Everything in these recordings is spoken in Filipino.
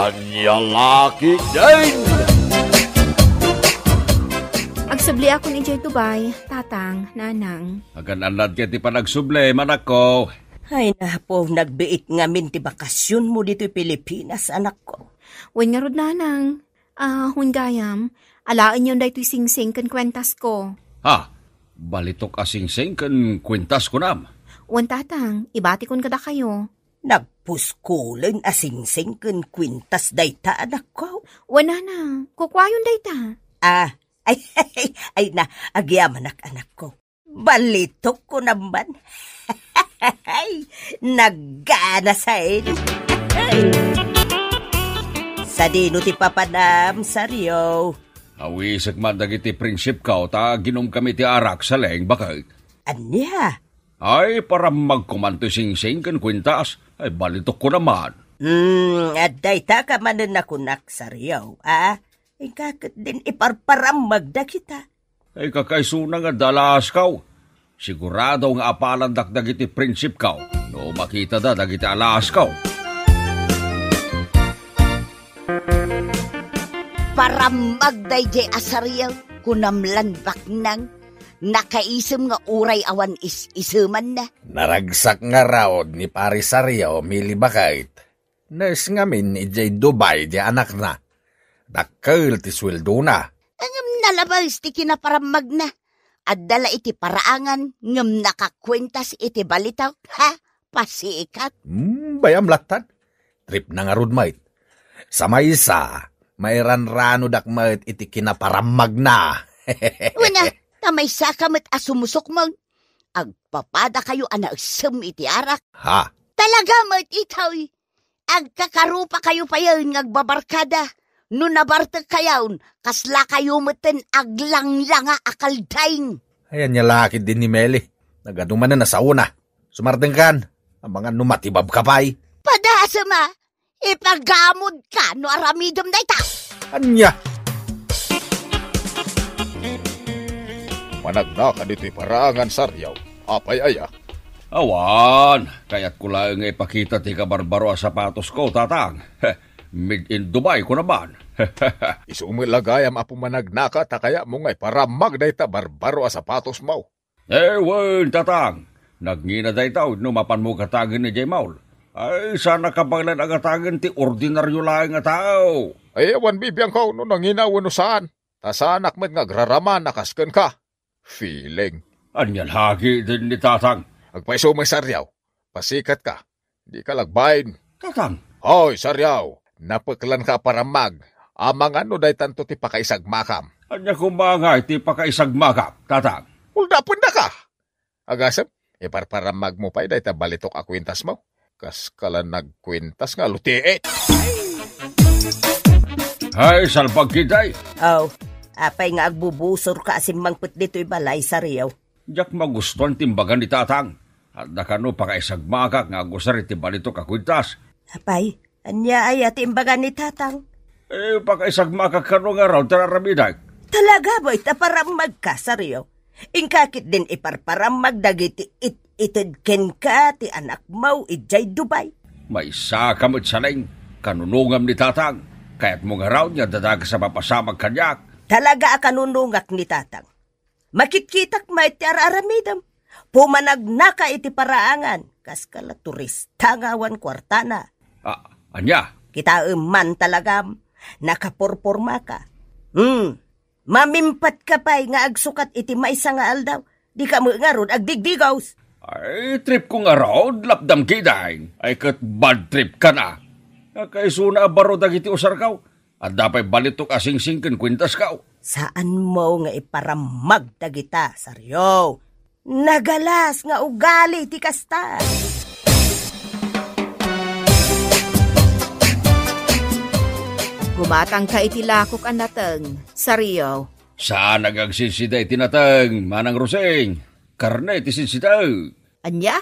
Anya laki din! Agsubli ako ni Jay Dubay, tatang, nanang. Agan-anad ka ti panagsubli, manak ko. Ay na po, nagbiit nga min ti bakasyon mo dito Pilipinas, anak ko. Wen nga rod, nanang. Hun gayam, alaan yun da ito'y sing-sing kan kwentas ko. Ha? Balitok asing-sing kan kwintas ko nam. Wen tatang, ibati kon kada kayo. Nagpuskulen asing-sing kan kwintas dayta, anak ko. Wen nanang, kukwayon dayta. Ay na, agyaman anak ko. Balitok ko naman. Naggana sa inyo. Sa dino ti papanam, saryo. Awisag man dagiti prinsip ka, ta ginom kami ti arak sa leng bakit. Anya? Ay, para magkumanto sing-sing kan kwintas, ay balitok ko naman. At dayta ka manan nakunak, saryo, Ikakit din iparparam magda kita. Ay kakaisuna nga dalas kaw. Sigurado nga apalan dagiti prinsip kaw. No makita da dagiti alas kaw. Param magday jay asaryaw kunamlan baknang nakaisem nga uray awan isuman na. Naragsak nga raod ni Parisaryo mili bakait. Nes ngamin ni Jay Dubay di anak na. Dakkel ti sweldo na. Angam nalabas ti kinaparamag na. At dala iti paraangan ngam nakakwentas iti balitaw. Ha? Pasikat. Bayam latad. Trip na nga rod mait. Sa maysa, mayran-rano dakmait iti kinaparamag na. Una, tamay sakamit asumusok mo. Agpapada kayo anagsam iti arak. Ha? Talaga mait itaw. Agkakarupa kayo pa yun ngagbabarkada. No nabartag kayawn, kasla kayo meten aglang-langa akaldaing. Ayan niya laki din ni Meli. Nagaduman na sa una. Sumarteng kan, ang mga numatibab kapay. Padasa ma, ipagamod ka no aramidom na ita. Anya? Managna ka dito'y paraangan, Saryaw. Apay aya. Awan, kaya't ko lang ipakita ti kabarbaro sa sapatos ko, tatang. Made in Dubai ko naman. Isumilagayam apo managnaka ta kaya mo ngay para magdayta barbaro a sapatos mo. Wen, tatang. Nagngina daytaw, numapan mo katagin ni Jay Maul. Ay, sana kapaglan agatagin ti ordinaryo lang nga tao. Ay, awan bibiyang ko, no nanginawan no saan. Tasanak met nga graraman nakasken ka. Feeling. Anyan hagi din ni tatang. Agpaiso may Saryaw. Pasikat ka. Di ka lagbayin. Tatang. Hoy, Saryaw. Napaklan ka para mag. Amang ano day tanto ti pakaisagmakam. Anya kumangay ti pakaisagmakam, tatang. Uldapon na ka. Agasam, iparparamag mo pa day ta balitok a kwintas mo. Kas kala nagkwintas nga lutiit. Ay, salpag kitay. Apay nga agbubusor ka asim mangput dito'y balay, Saryaw. Diyak magustuhan timbagan ni tatang. At nakano pakaisagmakak nga gusari ti balitok a kwintas. Apay, anya ay atimbagan ni tatang. Pakaisagmakak ka nga raw, tararamidag. Talaga ba itaparamag ka, Saryaw? Ingkakit din iparparamag dagiti itidken ka ti anak mo ijay Dubai. May sakamot saling kanunungam ni tatang. Kaya't mo nga raw niya dadag sa mapasamag kanyak. Talaga kanunungak ni tatang. Makitkitak may ti araramidam. Pumanagnaka iti paraangan. Kas kala turista ngawan kwartana. Anya? Kita man talagam. Nakapurpurma ka. Mamimpat ka pa'y nga agsukat iti maysa nga aldaw. Di ka mo nga ron agdigdigaws. Ay, trip ko nga raw, lapdam kidahin. Ay, kat bad trip ka na. Kaisuna baro dagiti usar kaw. At dapat balitok asing-singkin kwintas kaw. Saan mo nga iparamag dagita, Saryo? Nagalas nga ugali ti kasta. Gumatang ka iti lakok ang natang, Saryo. Saan nagagsisiday tinatang, Manang Roseng? Karne ti sinsitaw. Anya?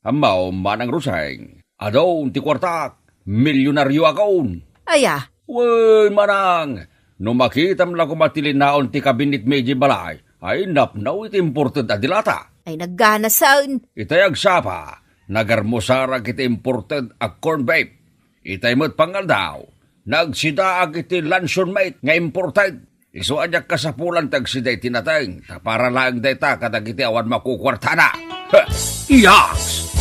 Amaw, Manang Roseng. Adon ti kwartak, milyonaryo akon. Aya. Wen, Manang. No makitam lang kumatilinaon ti kabinit medyo balay, ay napnaw iti imported adilata. Ay naggana saan? Itay agsapa, nagarmusara kiti imported a corn babe. Itay mo't pangal daw. nagsidaag iti lanson mate nga imported. Iso anyak kasapulan tag siday tinateng, para lang data kadag iti awan makukwartana. Iyaks!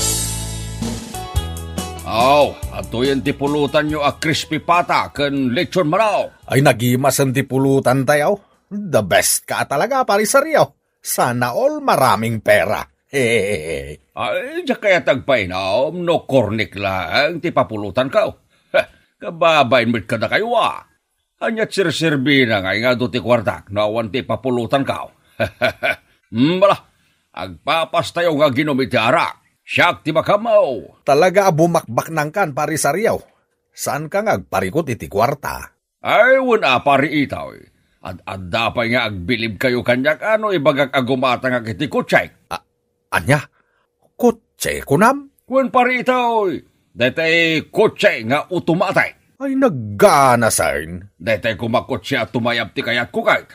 Atuyen ti pulutan nyo a crispy pata ken lechon manaw. Ay nagimasan ti pulutan tayo. The best ka talaga, parisaryaw. Sana all maraming pera. Hehehe. Ay, diya kaya tagpainaw, no kornik lang, ti papulutan ka. Kababain mo't ka na kayo Anyat sirserbi na nga do ti kwartak, nawan ti papulutan ka. Bala, agpapas tayo nga ginumiti arak. Siyak ti makamaw. Talaga bumakbak nang kan, parisaryaw. Saan ka nga agparikot iti kwarta? Ay, wala pari itaw. At dapay nga agbilib kayo kanyak ibagak agumata nga kiti kutsay. Anya? Kutse kunam? Wen pari itaw. Datay kutsay nga utumatay. Ay naggana sain. Datay kumakutsi at tumayab ti kayat kukay.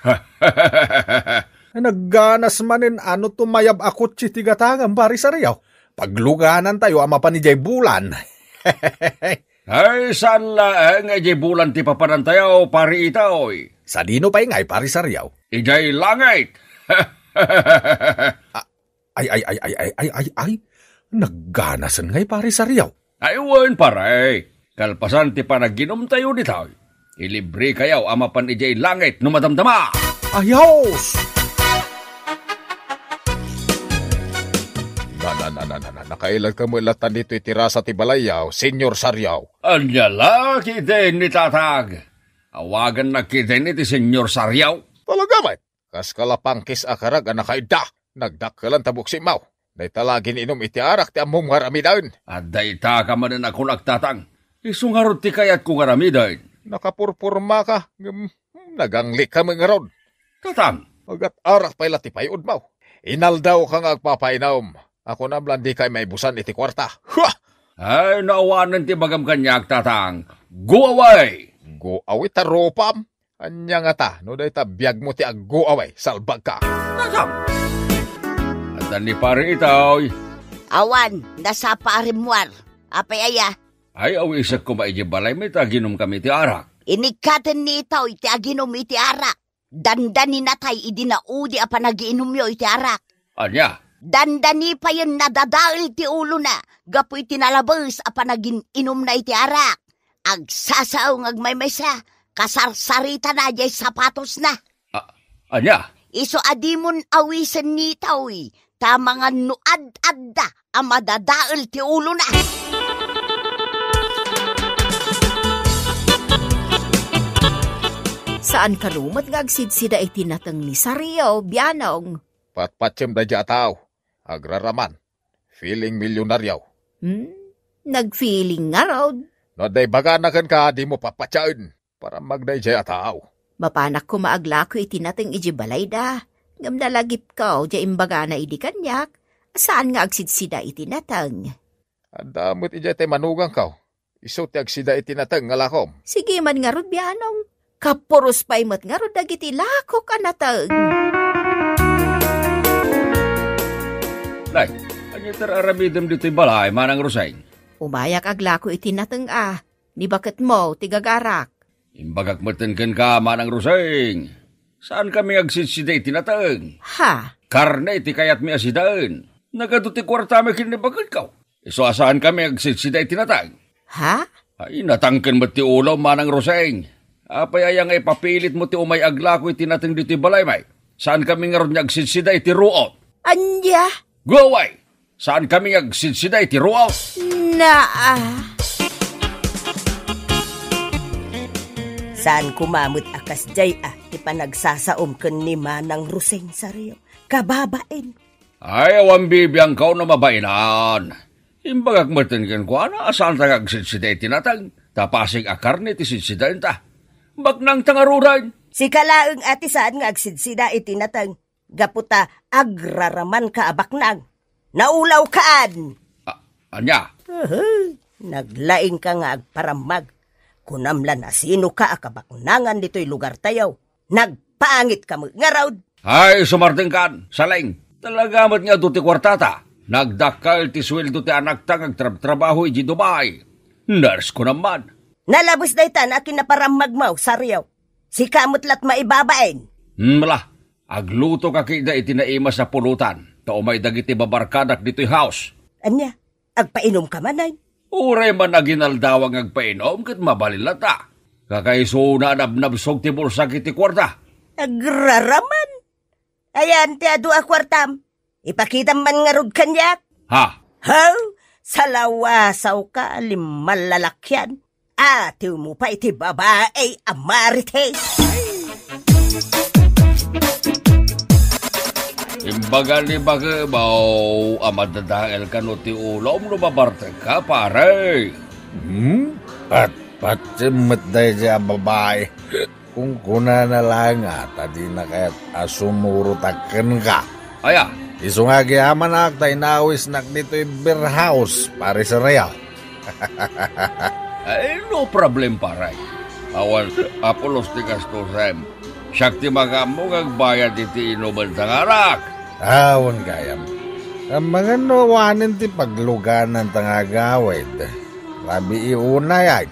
Ay nagganas manin tumayab akot si tigatangam, parisaryaw. Pagluganan tayo ama pa ni Jay Bulan. Ay, saan laeng Jay Bulan ti papanantayaw, pari itaw. Sa dino pa ingay, parisaryaw. Ijay langit. Ay. Nagganasan ngay, parisaryaw. Ay, wen paray. Kalpasan ti panaginom tayo ditaw. Ilibre kayaw ama pan ijay langit numadamdama. Ayos! Nakailan ka mo ilatan dito itirasa ti balayaw, Senyor Saryaw. Anyala, kiden ni tatag. Awagan na kiden ni ti Senyor Saryaw. Talaga man, kas kalapangkis akarag nakaida. Nagdakalan tabuk si Mau. Day talagin inom iti arak ti among haramidaon. At day ta ka manin ako nagtatang. Isungarot ti kayat kong haramidaon. Nakapurpurma ka, naganglik ka mga ron. Tatang. Agat arak pala ti payod Mau. Inaldaw kang agpapainom. Ako na blandi kay may busan iti kwarta. Ha! Ay, naawanan ti bagam kanyak, tatang. Go away! Go away ta ropam. Anya nga ta, no day ta biyag mo ti go away, salbag ka. Tatang! At ni pare itaw. Awan, nasa parimwar. Apay aya. Ay, awisak ko maijibalay, may taginom kami ti arak. Inikatan ni itaw, iti aginom iti arak. Dandani natay, idinaudi apa nagiinom yo iti arak. Anya? Dandani pa yun nadadail ti ulo na. Gapoy tinalabas apa naging inom na iti arak. Agsasaong agmaymaysa. Kasarsarita na jay sapatos na. Anya? Iso adimon awisan ni tawi. Tamang nuad-adda ang madadail ti ulo na. Saan kalumat nga agsidsida iti natang ni Saryaw, biyanong? Patpatsem da jataw. Agraraman. Feeling milyonaryaw. Nag-feeling nga raw. No day baga na kan ka, di mo papatsain. Para magday jataw. Mapanak ko maagla ko iti natang ijibalay da. Ngamdalagip ka, di imbaga na idi kanyak. Saan nga agsidsida iti natang? Adamot ijay manugang ka. Iso ti agsida iti natang ngalakom. Sige man nga rod, biyanong. Kapuros pa'y mat nga rod dagiti lako ka natang. Day, anya tararamidam dito'y balay, manang Roseng. Umayak agla ko iti natang Ni bakit mo, tigagarak. Imbagak matenken ka, manang Roseng. Saan kami agsitsida iti natang? Ha? Karne iti kayat mi asidaan. Nagaduti kwarta mi kinibagat ka. Iso asaan kami agsitsida iti natang? Ha? Ay, natangken mo ti ulaw, manang Roseng. Apay ayang ipapilit mo ti umay agla ko iti natang dito'y balay, may. Saan kami nga ron agsitsida iti ruot? Anya? Go away! Saan kami agsidsida iti ruaw? Saan kumamot akas jay ti panagsasaom ken ni Manang Roseng Saryaw. Kababain. Ay, awan bibiyang kao na mabainan. Imbagak matenken ko, saan ta agsidsida iti natang? Tapasig akarne ti sidsidain ta. Bagnang tangaruran. Si kalaeng ati saan nga agsidsida iti natang? Gaputa agraraman ka abaknang. Naulaw kaan. Anya? Naglaing ka nga agparamag. Kunamlan na sino ka akabaknangan dito'y lugar tayaw. Nagpaangit ka mo nga raw. Ay, sumarting kan, saling. Talagamat nga do ti kwartata. Nagdakal ti sweldo ti anak ta agtrabaho iji Dubai. Nurse ko naman. Nalabos na itan akin na parang magmaw sa riyaw. Si kamot lat maibabain. Mala, agluto ka kida itinaima sa pulutan. Tao may dagiti babarkadak dito'y house. Anya, agpainom ka manay. Uray man na ginaldawang agpainom kat mabalilata. Kakaiso na nabnabsog ti bulsa kiti kwarta. Agraraman. Ayan, ti adu a kwartam. Ipakita man nga rod kanyak. Ha? How? Salawasaw ka, limalalakyan. Atiw mo pa iti babae, amarites. Imbaga ni Bagabaw, amadadahil ka no ti ulom no babarte ka, pare. Pat-patsimot dahi siya babae. Kung kuna na lang tadi na kaya't asumurutakan ka. Aya, Iso nga giyaman aktay nawis nak dito'y beer house, pare sa Real. ay no problem, pare. Awan, apulos ti kastusem. Siyak ti magamong agbayad iti inuman sa ngarak. Awan gayam. Ang mga nawanin ti pagluganan tangagawid. Labi iuna yan.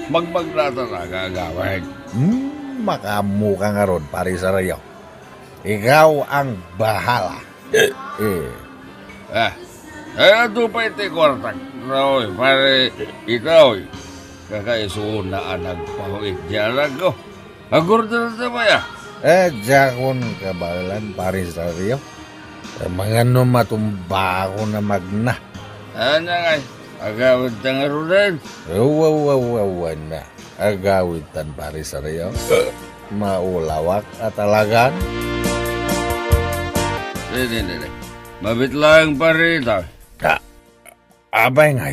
Magmagnata na gagawin. Makamu ka nga ron, pare sa Real. Ikaw ang bahala. Ito pa iti kwartak. Roy, pare, ikaw, kakaiso na nagpahuit diyan ako. Agurdo na ba ya? Jakon kabalan, pare sa Rio. Mga no matumba ako na magna. Ano nga, agawid na nga rin. Wawawawan na. Agawid tan, pare sa Rio. Maulawak at alagan. Hindi. Mabit lang pare ito. Abay nga,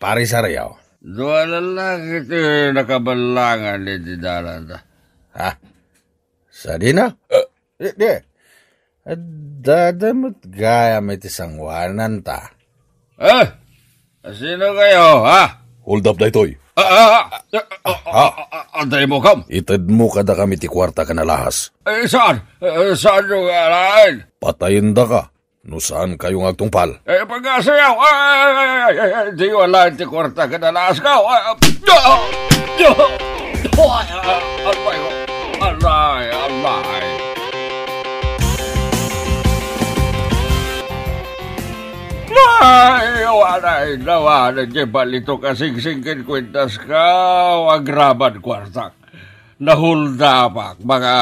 pare sa Rio. Dua lalaki ito nakabalangan ni dalan ta. Ha? Sa di na? Di. Dadamot gaya may tisangwanan ta. Sino kayo, ha? Hold up na ito'y. Antay mo kam? Itad mo kada kami ti kwarta ka na lahas. Saan? Saan yung alain? Patayin da ka. No saan kayong agtungpal? Pagkasayaw! Di wala ti kwarta ka na lahas ka. Alay. Ay, nawanan niya balito kasing-singkin kwentas ka, agraban kwartak. Nahuldapak, mga...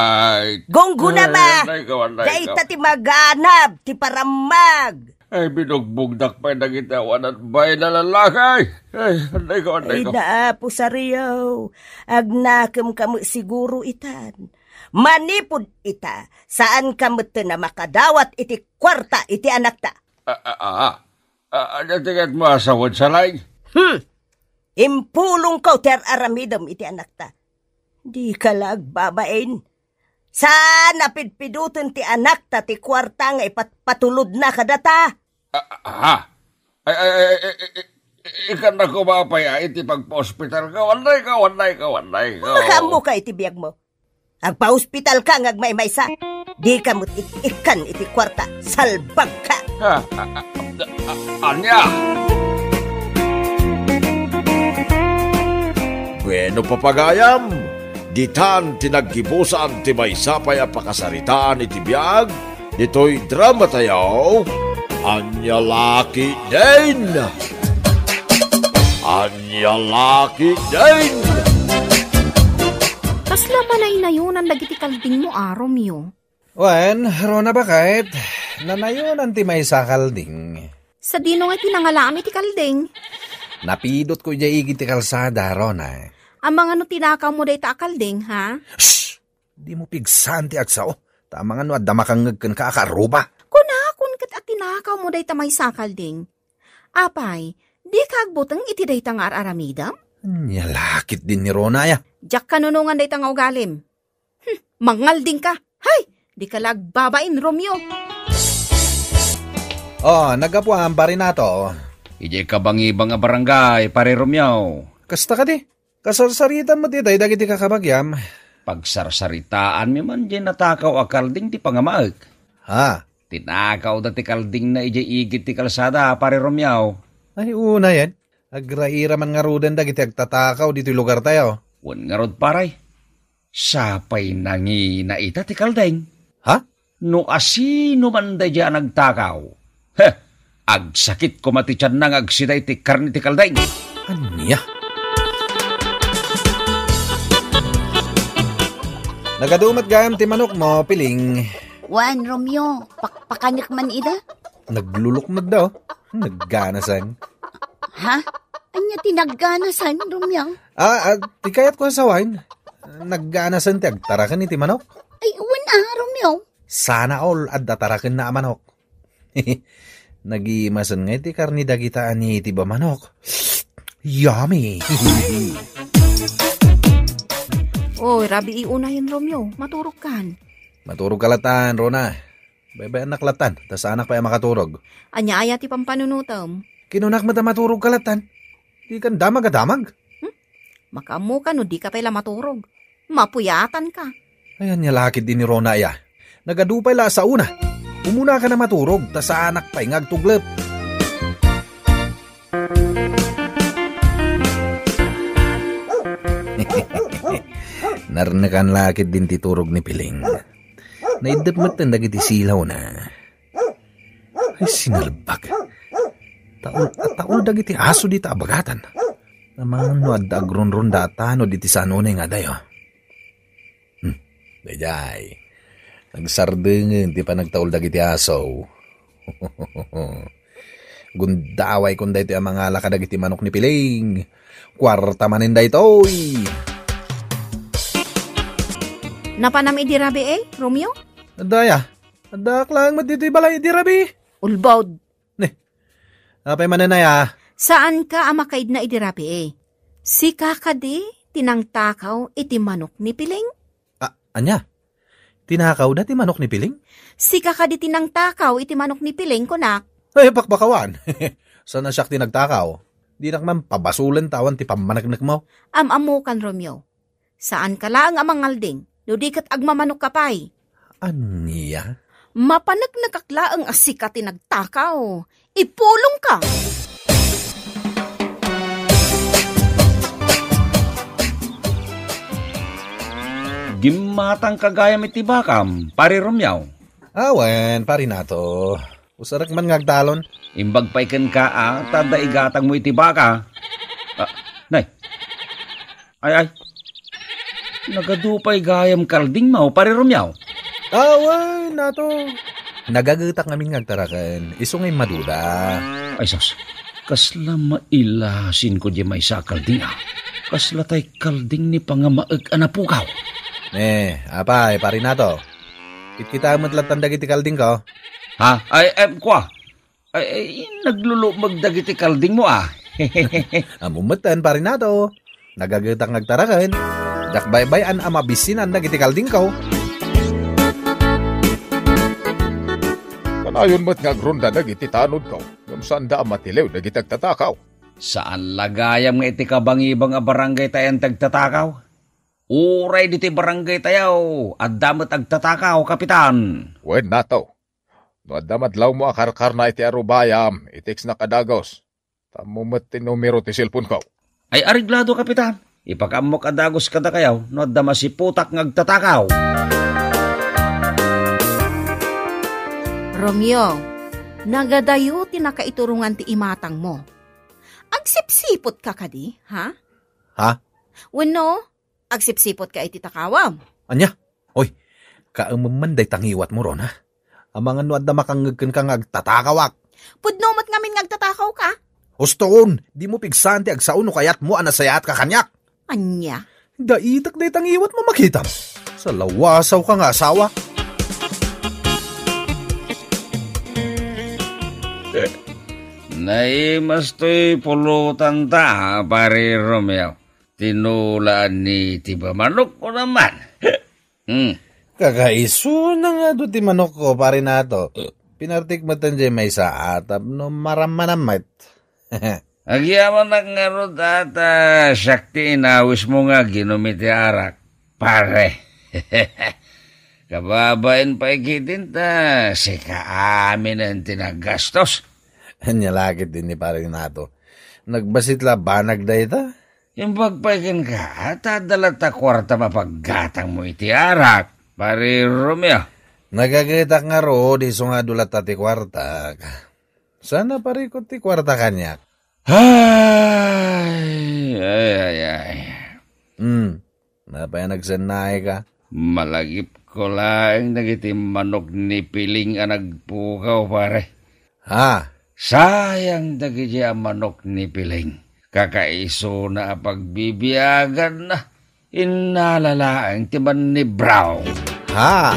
Gonggo na ba? Anday ka. Daita ti maganab, ti paramag. Ay, binugbugdak pa nagitawan at bay na lalakay. Ay, anday ka. Ay, naapo sa Rio. Agnakam kamo siguro itan. Manipod ita, saan kamo na makadawat iti kwarta iti anak ta. Ano tingad mo asawad sa laing? Impulong ko ter aramidam iti anak ta. Di ka lagbabain. Sana pidpidutin ti anak ta ti kwarta nga ipatulod na kadata. Ikan na kumapaya iti pagpa-hospital ka. Wanday ka. Makamu ka iti biyag mo. Agpa-hospital ka ngagmay-may sa. Di ka mo't ikan iti kwarta. Salbag ka. Anya? Bueno papagayam, ditan tinaggibusan ti may sapay a pakasaritaan iti biyag, dito'y drama tayo, Anya Laki din! Anya Laki din! Kasla manay na yun ang dagiti kalding mo, Romeo. Wen, Rona ba kahit? Nanayon ang timay sa kalding. Sa dino nga tinangalami ti kalding. Napidot ko dya igi ti kalsada, Rona. Ang mga no tinakaw mo day ta kalding, ha? Shhh! Di mo pigsan ti agsao. Tama nga no, damakangag kan ka akaruba. Kun kat at tinakaw mo day ta may sa kalding. Apay, di kagbutang iti day ta nga aramidam? Nyalakit din ni Rona ya. Diyak kanunungan day ta nga ugalim. Mangalding ka. Hay! Di ka lagbabain, Romeo. Nagapuan pa rin nato. Ije kabang-ibang a barangay, pare Romeo. Kasta ka di. Kasarsaritan mo dito, dagiti kakabagyam. Pagsarsaritaan mi man di natakaw a kalding ti pangamaag. Ha? Tinakaw da ti kalding na ije igit ti kalsada, pare Romeo. Ay, una yan. Agraira man nga ruden dagiti agtatakaw dito lugar tayo. Wan nga rod paray. Sapay nangi na ita ti kaldeng. Ha? No asino man da dyan nagtakaw. Heh, agsakit ko matityan nang agsiday ti karni ti kaldeng. Anya? Nagadumat gayam ti manok mo, Piling. Wan, Romeo, pakpakanyak man ida? Naglulukmad daw. Nagganasan. Ha? Anya tinagganasan, Romeo? Ti kayat ko sa wine. Nagganasan ti agtarakan ni ti manok. Ay, wan Romeo. Sana all at datarakan na manok. Nagimasan nga ti karni dagitaan ni ti ba manok. Yummy! Oy, rabi iuna yun, Romeo. Maturog kan. Maturog kalatan, Rona. Bye-bye anak latan. Tas anak pa makaturog. Anya aya ti pampanunutom. Kinunak mata maturog kalatan. Di kan damag-damag. Makamu ka no di ka pala maturog. Mapuyatan ka. Ayan niya lakid din ni Rona ya. Nagadupay la sa una. Umuna ka na maturog. Tas sa anak pa ngagtuglep. Narnakan lakid din titurog ni Piling. Naidapmat na dagiti silaw na. Ay sinalbag. Taul dagiti aso dita abagatan. Naman no adda agronron data no diti sanunay nga dayo. Dayay. Nagsardengin ti pa nagtaul dagiti aso. Gundaway kung dayto ang mga laka dagiti manok ni Piling. Kwarta manin daytoy. Napanam idirabi Romeo? Adaya. Adak lang matiti balay idirabi. Ulbaud. Apay mananaya. Saan ka amakaid na idirabi Si kakadi, tinangtakaw iti manok ni Piling? Anya? Tinakaw da ti manok ni Piling? Si kakadi tinangtakaw iti manok ni Piling, kunak. Ay, pakbakawan. Sana siya tinagtakaw? Di nakman pabasulan tawan ti pamanagnak mo. Amamukan, Romeo. Saan ka lang amangalding? Ludikat agmamanok kapay. Aniya? Mapanagkakla ang asika tinagtakaw. Ipulong ka. Gimatang kagayam iti bakam, pari Romeo. Awen, pari nato. Usarak man ngagtalon. Imbag paiken ka tada igatang mo iti baka. Nay. Ay. Nagadupay gayam kalding mo, pari Romeo. Awen, nato. Nagagutak namin ngagtarakan. Isungay maduda. Ay sos, kasla mailasin ko di may sa kalding Kasla tay kalding ni pangamaag anapukaw. Apay, pari nato. Kita matlatang dagiti kalding ko. Ha? Kwa? Naglulumag dagiti kalding mo Amumatan, pari nato. Nagagutak ngagtarakan. Dakbaybayan amabisinan dagiti kalding ko. Kanayon mo't ngagronda dagiti tanod ko. Gamsan da matilew dagiti agtatakaw. Saan lagayam nga iti kabangibang a barangay tayan tagtatakaw? Uray diti barangay tayaw, at damat agtatakaw, kapitan. Wen nato. No adamadlaw mo akarkar na iti arubayam, itiks na kadagos. Tamumat ti numero ti cellphone ko. Ay ariglado, kapitan. Ipakamok kadagos kada kayaw, no adama si putak ngagtatakaw. Romeo, nagadayo tinakaiturungan ti imatang mo. Agsipsipot ka kadi, ha? Ha? Wano? Agsipsipot ka iti takawam. Anya? Oy, kaamamanday tangiwat mo ron, ha? Amang ano adda makangagkan kang agtatakawak. Pudnomat ngamin ngagtatakaw ka? Hustoon, di mo pigsan ti agsaon no kayat mo anasayat ka kanyak. Anya? Daitak day tangiwat mo makita. Sa lawasaw ka nga asawa. Naimas to'y pulutan ta, pare Romeo. Tinulaan ni Tiba Manok ko naman. Kakaiso na nga do ti manok ko, pare nato. Pinartikmatan dyan may sa atap no maramanamat. Agyaman na nga ro data, syakti inawis mo nga ginumiti arak. Pare. Kababain pa ikitin ta, sika amin ang tinagastos. Nyalakit din ni pare nato. Nagbasit la banag da ita? Yung pagpaikin ka, tadala ta kwarta mapaggatang mo iti arak, pare Romeo. Nagagitak nga ro, di so nga dulat ti kwarta. Sana parikot ti kwarta kanyak. Ay. Napaya nagsanay ka? Malagip ko lang nagiti manok ni Piling ang nagpukaw, pare. Ha? Sayang dagiti ang manok ni Piling. Kakaiso na pagbibiyagan na. Inalalaang timan ni Brown. Ha?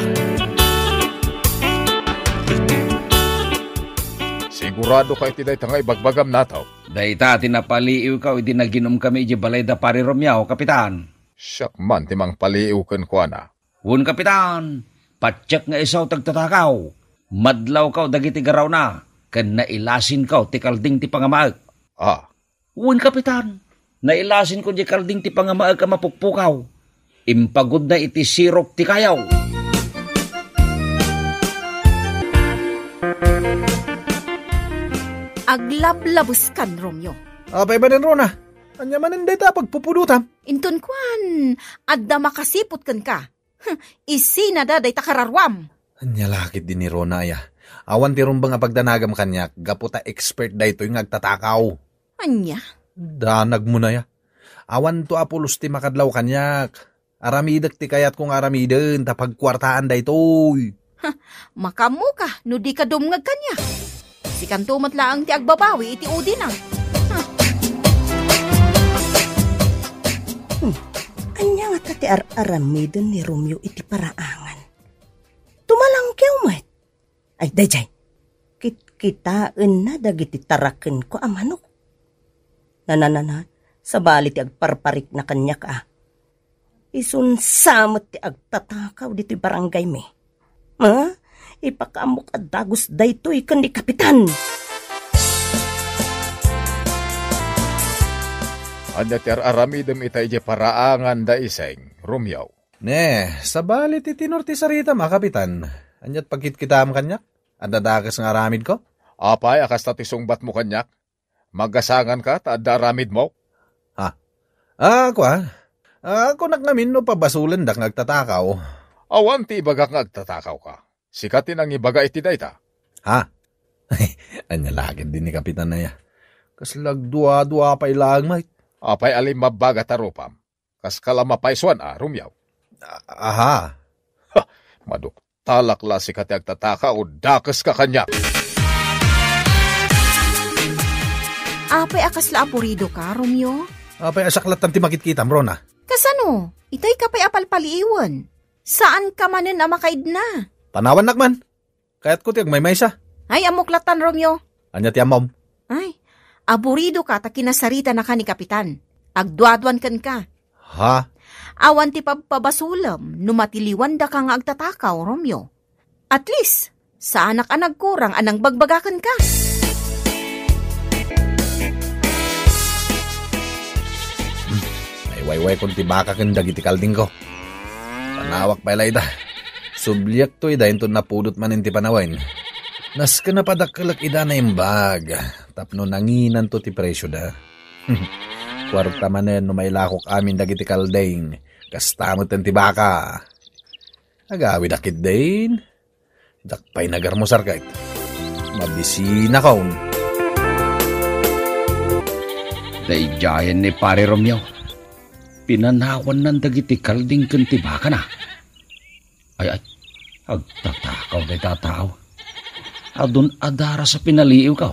Sigurado ka iti day tangay bagbagam nataw. Dayta tinapaliiw ka, hindi naginom kami di balay da pare Romeo, kapitan. Siyak man timang paliiw ken ko na. Hun, kapitan, patsak nga isaw tagtatakaw. Madlaw ka dagiti garaw na. Kan nailasin ka ti kalding ti pangamaag. Hun, kapitan, nailasin ko di kalding ti pangamaag ka mapukpukaw. Impagod na iti sirok ti kayaw. Aglablabos kan, Romeo. Apay ba din Rona? Anya manin dayta pagpupudutam? Inton kwan, adda makasipot kan ka. Isi na da dayta kararwam. Anya lakit din ni Rona ya. Awan ti rumbang apagdanagam kanyak, gaputa expert dayto yung agtatakaw. Anya? Danag mo na ya. Awan to apulos ti makadlaw kanyak. Aramidak ti kayat kong aramiden, tapagkwartaan daytoy. Makamu ka, no di ka dumngag kanya. Si kantumat laang ti agbabawi, iti udi na. Anya nga tati aramiden ni Romeo iti paraangan. Tumalang kiumat. Ay, dayjay. Kitaan na dagiti taraken ko amanok. Nananana, sa bali ti agparparik na kanya ka. Isunsamot ti agtatakaw dito barangay me. Ha? Ipakamok at dagos dayto ikan ni kapitan. Anya ti aramidem itay je paraangan da iseng, Romeo. Ne, sa balit itinor ti sarita kapitan. Anyat pagkitkitam kanyak? Adadakas nga aramid ko? Apay, akas tatisungbat mo kanyak. Magasangan ka, taada aramid mo. Ako Ako nagnamin no pabasulan dak nagtatakaw. Awan ti ibagak nagtatakaw ka. Sikatin ang ibaga iti dayta. Ha? Anya lagid din ni kapitan na ya. Kaslag dua-dua pa ilang mait. Apay alim mabaga tarupam. Kas kalamapaysuan Romeo. Aha. Maduk. Talakla si kati agtataka o dakas ka kanya. Apay akasla apurido ka, Romeo? Apay asaklatan ti makitkitam, Rona. Kasano? Itay ka pa'y apalpaliiwan. Saan ka manin na makaid na? Tanawan nakman. Kaya't ko tiyag may maysa. Ay, amuklatan, Romeo. Anya ti amom. Ay, aburido ka ta kinasarita na ka ni kapitan. Agduadwan kan ka. Ha? Awan ti pagpabasulam, numatiliwan da ka nga agtatakaw, Romeo. At least, sa anak ang nagkurang anang bagbagakan ka. Ay wayway kung tibaka kang dagiti kalding ko. Panawak pa ilay da. Subliyak to idayin to napudot man inti panawain. Nas ka na padakalak ida na imbag. Tapno nanginan to ti presyo da. Kwarta manen no may lakok amin dagiti kalding. Kastamot ang tibaka. Agawid akit din. Dakpay nagarmusar kahit. Mabisina kaun. Dayjayan ni pare Romeo. Pinanawan ng dagiti kalding kan tibaka na. Ay, agtatakaw day tataw. Adun adara sa pinaliiw ka.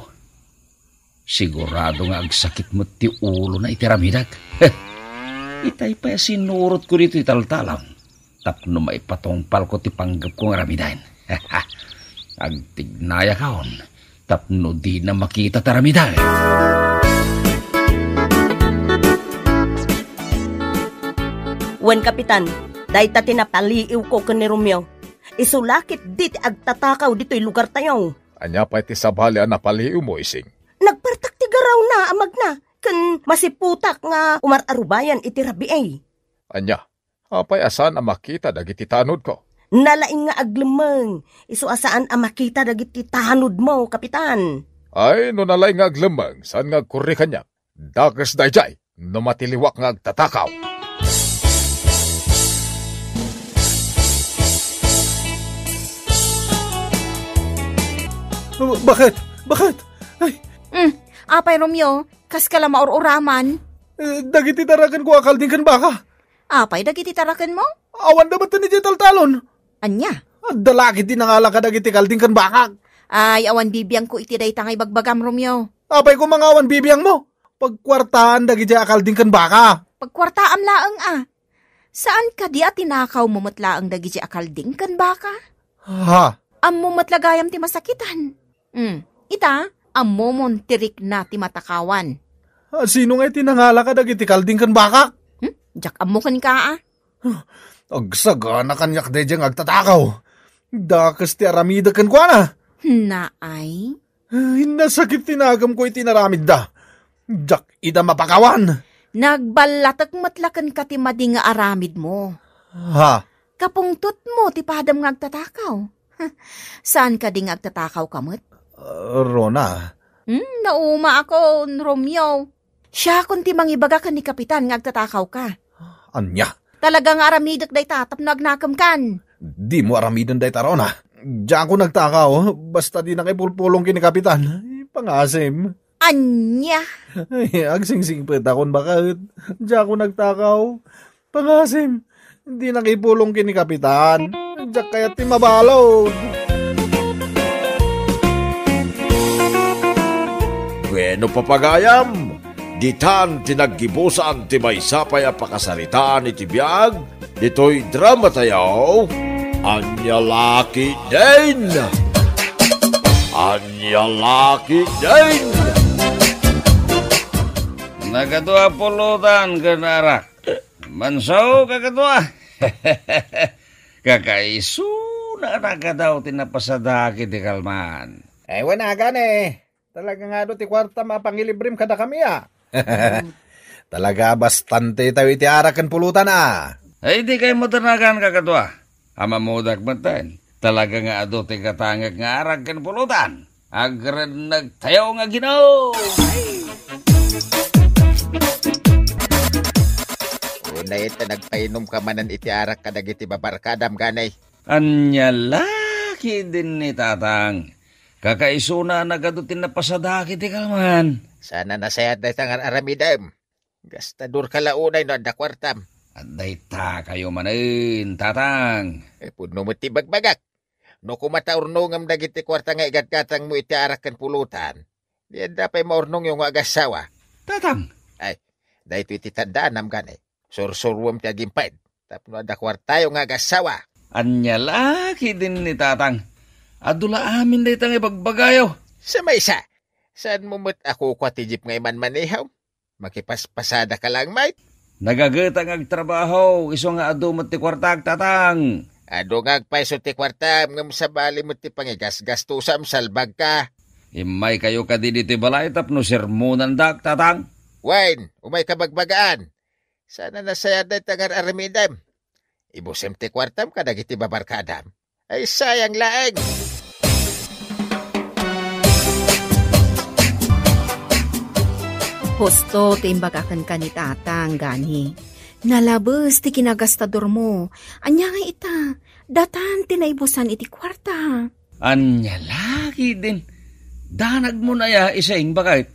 Sigurado nga agsakit mo ti ulo na itiramidag. Itay pa sinurot ko rito italtalang. Tapno maipatongpal ko ti panggap kong ramidain. Agtignaya kaon. Tapno di na makita taramidain. Wen kapitan, dayta tinapaliiw ko ni Romeo. Isulakit dit agtatakaw dito'y lugar tayo. Anya pa iti sabali na paliiw mo ising. Nagpartak ti garaw na amag na. Kan masiputak nga umararubayan iti rabi ay. Anya, apay asan ang makita dagiti tanod ko? Nalaing nga aglemeng. Isu asaan ang makita dagiti tanod mo, kapitan. Ay, no nalay nga aglemeng, saan nga kurri kanya? Dakas dayjay, no matiliwak nga agtatakaw. Bakit? Bakit? Ay, Apay Romeo, kas ka lang maururaman. dagiti tarakan ko akalding kan baka. Apay dagiti taraken mo? Awan na ba ito ni Taltalon? Anya? Dalakit din nangala ka dagiti kalding kan baka. Ay, awan bibiyang ko iti day tangay bagbagam Romeo. Apay ko mga awan bibiyang mo. Pagkwartaan dagiti akalding kan baka. Pagkwartaam laang Saan ka di at tinakaw mo matlaang dagiti akalding kan baka? Ha? Ammo matlagayam ti masakitan. Ita, ammo mon tirik na ti matakawan. Sino nga itinangala ka dagiti kalding kan baka? Jak ammo kan ka Agsagana kanyak de diyang agtatakaw. Dakas ti aramida kan kwa na. Naay? Nasakit tinagam ko itinaramid da. Jak ida mapakawan. Nagbalatak matlakan ka ti madi nga aramid mo. Ha? Kapungtot mo ti padam nga agtatakaw. Saan ka di nga agtatakaw kamot? Rona. Nauma ako, Romeo. Siya kung ti mangibaga ka ni Kapitan nga agtatakaw ka. Anya? Talagang aramidok day tatap na agnakam kan. Di mo aramidan day tarona. Diyan ko nagtakaw. Basta di nakipulpulong kini Kapitan. Pangasim. Anya? Agsingsing pwet akon bakit. Diyan ko nagtakaw. Pangasim. Di nakipulong kini Kapitan. Diyan kaya ti mabalaw. Bueno papagayam, ditan tinaggibusan ti maysapay a pakasaritaan iti biag, dito'y drama tayaw, Anya Laki din! Anya Laki din! Nagatua pulutan kanarak. Mansaw kagatua. Kakaisu na nagadaw tinapasadaki ti kalman. Eh, wanagan eh. Talaga nga do ti kwarta mapangilibrim kada kami Talaga bastante tayo iti arakan pulutan Ay di kayo matanagan kagatua. Ama modak matan. Talaga nga ado ti katangag nga arakan pulutan. Agran nagtayaw nga ginaw. Una ito nagpainom ka manan iti arak kadag iti babarkadam ganay. Anya laki din ni tatang. Kakaisuna nagadutin na pasadaki ti kalman. Sana nasayad na tangan aramidam. Gastador ka launay no anda kwartam. Aday ta kayo manin, tatang. Puno mo ti bagbagak. No kumataurnongam dagiti kwarta nga igatgatang mo iti arak kan pulutan. Di anda pa'y maurnong yung agasawa. Tatang. Ay, dahito iti tandaan nam ganay. Sursurwam ti agimpad. Tapno anda kwarta yung agasawa. Anya laki din ni tatang. Adula amin day tang ibagbagayaw. Sa may isa, saan mo mo't ako kwa ti jeep ngay man manihaw? Makipaspasada ka lang, mate. Nagagatang agtrabaho, iso nga adu mo ti kwartag, tatang. Ado nga agpaiso ti kwarta, ngam sa bali mo ti pangigas-gastusam, salbag ka. Imay kayo ka din iti balay tapno sermonan dak, tatang. Wine, umay kabagbagaan. Sana nasaya na tangar aramidam. Ibusem ti kwartam kadag iti babarkadam. Ay sayang laeng. Husto timbagakan ka ni tatang gani. Nalabas ti kinagastador mo. Anya nga ita, datan tinaibusan iti kwarta. Anya lagi din. Danag mo na ya isang bakit.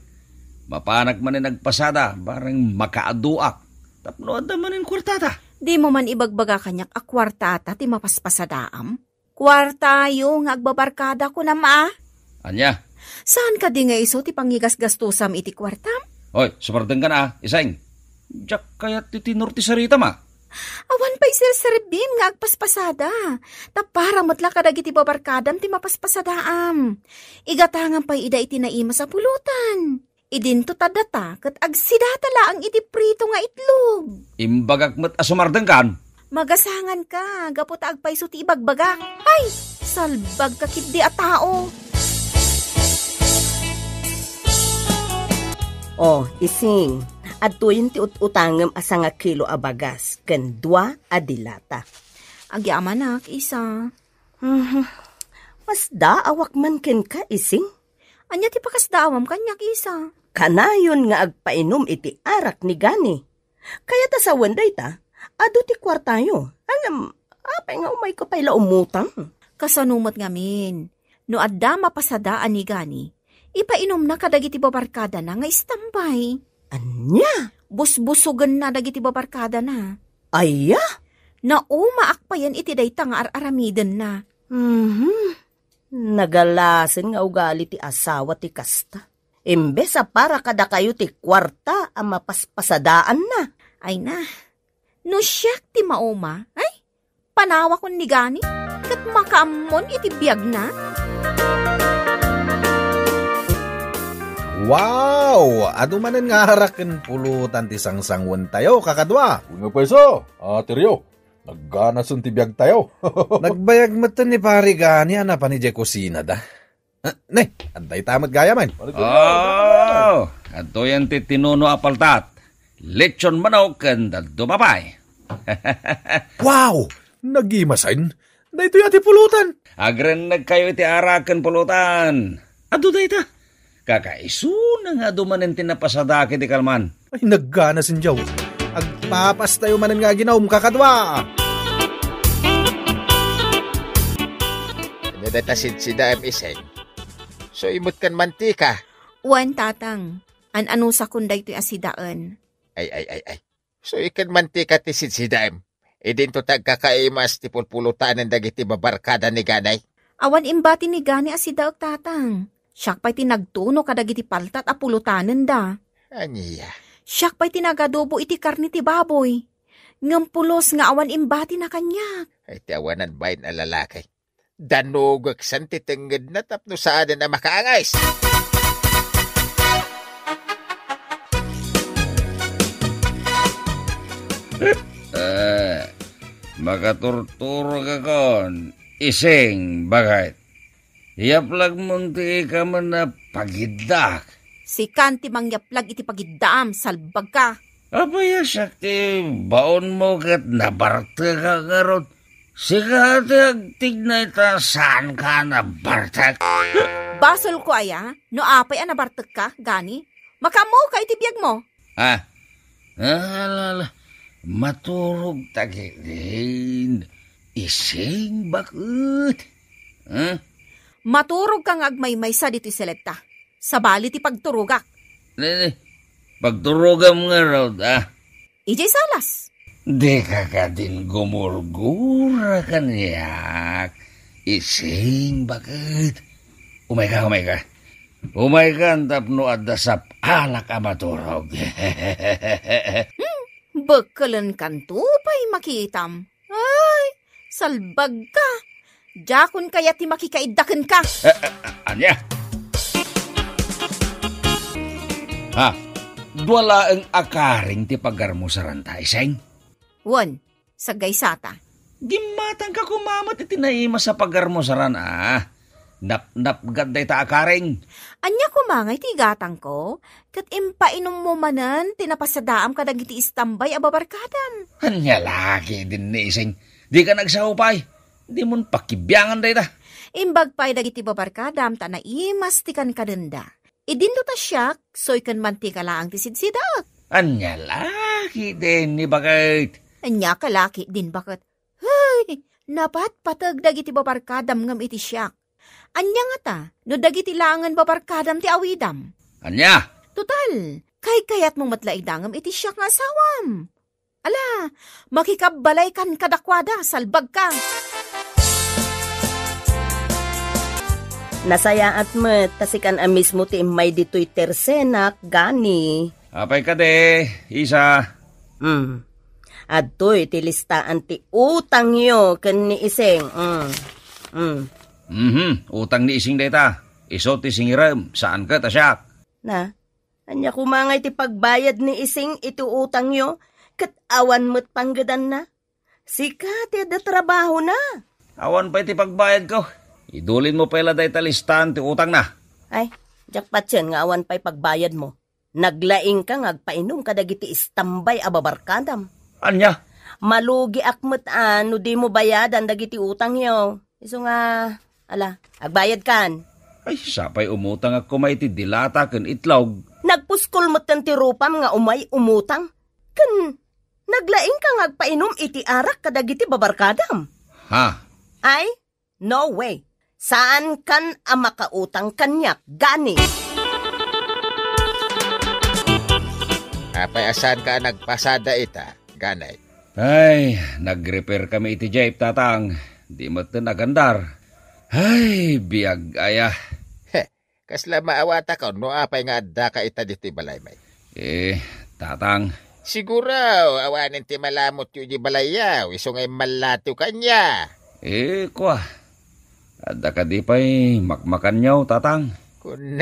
Mapanag man nagpasada, barang makaaduak. Tapno ada manin kwartata. Di mo man ibagbaga kanyak a kwartata ti mapaspasadaam. Kwarta yung agbabarkada ko na Anya? Saan ka di nga iso ti pangigas-gastusam iti kwartam? Hoy, supardeng ka na, isang. Diyak kaya titinor ti sarita ma. Awan pa isir-sirbim nga agpaspasada. Tapara matla kadag iti babarkadam ti mapaspasadaam. Igatangan pa ida iti naima sa pulutan. Idinto tadata kat agsidata laang iti prito nga itlog. Imbagak mat asumardeng kan. Magasangan ka, gaputa agpaiso ti ibagbaga. Ay, salbag ka kidi a tao. Oh, ising. Atuyin ti utangam asa nga kilo a bagas. Ken 2 a dilata. Agyamanak, isa. Mas daawak man ken ka, ising. Anya ti pakasdaawam kanyak isa. Kanayon nga agpainom iti arak ni gani. Kaya ta sa wenday ta, ado ti kwartayo. Angam, apay nga umay ka pala umutang. Kasanumot ngamin, no adda mapasadaan ni gani, ipainom na kadagiti babarkada na nga istambay. Anya? Busbusugan na dagiti babarkada na. Aya? Naumaakpayan iti dayta nga aramiden na. Nagalasin nga ugali ti asawa ti kasta. Imbes sa para kada kayo ti kwarta ang mapaspasadaan na. Ay na, no siyak ti mauma, ay, panawa kon ni gani, kat makaamon iti biyag na. Wow! Adumanan nga harakin pulutan ti sangsangwan tayo, kakadwa. Nga pweso, Tiryo, nagganasun ti biyag tayo. Nagbayag matan ni pari gani, ana pa ni Jay kusina da. Ne, antay tamat gaya man. Oh, ato yan ti tinuno apaltat. Lechon manok and dumapay. Wow! Nagimasin. Na ito yati pulutan. Agren nagkayo iti arakan pulutan. Ado da ita. Kakaiso na nga dumanin tinapasadaki ti kalman. Ay, naggana sin Diyaw. Agpapas tayo manan nga ginawm, kakadwa. Nadatasid si Daem Iseng. So imot kan mantika. Uwan tatang, ano sa kunday to'y asidaan. Ay. So ikan mantika ti si Daem. Idin to tagkakaimas ti pulpulutan ng dagiti babarkada ni ganay. Awan imbati ni gani asidaog tatang. Siyak pa'y tinagtuno kadagiti paltat a pulutanen da. Aniya. Siyak pa'y tinagadobo iti karni ti baboy. Ngampulos nga awan imbati na kanya. Ay ti awanan bayin a lalaki. Danugak san ti tengged na tapno saan na makaangais. Makaturturo ka kon. Ising, bakit? Yaplag munti ka man na pagidak. Si kanti mangyaplag iti pagiddaam, salbag ka. Apaya sakti, baon mo kat nabarte ka karot. Sikati agtignay ta saan ka nabartek. Basol ko aya, no apay nabartek ka, gani? Makamu ka iti biyag mo. Maturog tagilin. Ising bakit? Maturog kang agmaymay sa dito selekta. Sabali ti pagturugak. Pagturugam nga raw, Ijay salas. Di ka din gumurgura kanyak. Ising bakit? Umay ka. Umay ka ang tapno at dasap alak ka maturog. Bakalan kanto pa'y makitam. Ay, salbag ka. Jakon kaya ti makikaidakan ka. Anya? Dwala ang akaring ti pagarmusaran tayo, Seng? Wan, sagay sata. Gimatang ka kumamat iti naima sa pagarmusaran, Nap gaday ta akaring. Anya kumangay ti gatang ko, kat impainom mo manan, tinapasadaam ka dagiti istambay ababarkadam. Anya lagi din ni Ising. Di ka nagsahupay. Di mon pakibyangan day ta. Imbag pa'y dagiti babarkadam, tanaimas ti kan kadenda. Idinto ta siyak, soy kan mantika laang ti sidsidak. Anya lagi din ni bakit? Anya kalaki din bakit? Hey, napat patag dagiti babarkadam ngam iti siyak. Anya nga ta, no dagiti laangan babarkadam ti awidam. Anya? Total, kayat mong matlaidangam iti siyak nga asawam. Ala, makikabalay kan kadakwada, salbag ka. Nasayaat mo, tasikan amis mo ti imay dito'y tersenak, gani. Apay ka de, isa. Adto'y ti listaan ti utang yo, kan ni Iseng. Utang ni Ising data. Iso ti singiram, saan ka tasyak? Na, anya kumangay ti pagbayad ni Ising iti utang yo, kat awan mo't panggadan na. Sika ti da trabaho na. Awan pa iti pagbayad ko. Idulin mo pala day talistan ti utang na. Ay, jakpat yan nga awan pa'y pagbayad mo. Naglaing ka ngagpainom kadagiti istambay ababarkadam. Anya? Malugi akmet no di mo bayadan dagiti utang yo. Iso nga, agbayad kan. Ay, sapay umutang ako may ti dilata ken itlog. Nagpuskol mo ti rupam nga umay umutang. Kan, naglaing ka ngagpainom iti arak kadagiti babarkadam. Ha? Ay, no way. Saan kan ang makautang kanyak, gani? Apay asan ka nagpasada ita, ganay. Ay, nag-repair kami iti Jeep, tatang. Di mo ito nagandar. Ay, biyag aya. Kasla maawata ka, no apay nga adda ka ita dito balay may. Tatang. Siguro, awanin ti malamot yung di balayaw, iso ngay malatiw kanya. Kwa. Adda ka di pa'y makmakan nyaw, tatang. Kun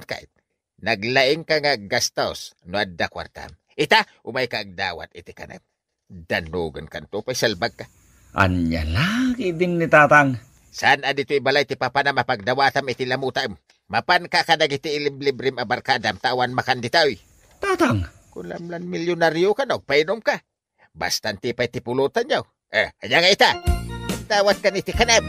kahit, naglaing ka nga gastos, no adda kwartam. Ita, umay ka agdawat iti kanep. Danugan kanto, pa'y salbag ka. Anya lagi din ni tatang. Saan adito'y balay ti papana mapagdawatam iti lamutam? Mapan ka kadag iti iliblibrim abarkadam tawan makanditaw. Tatang. Kulamlan milyonaryo ka no, painom ka. Bastan ti pa'y tipulutan nyo. Kanya nga ita. Tawat ka niti kanep.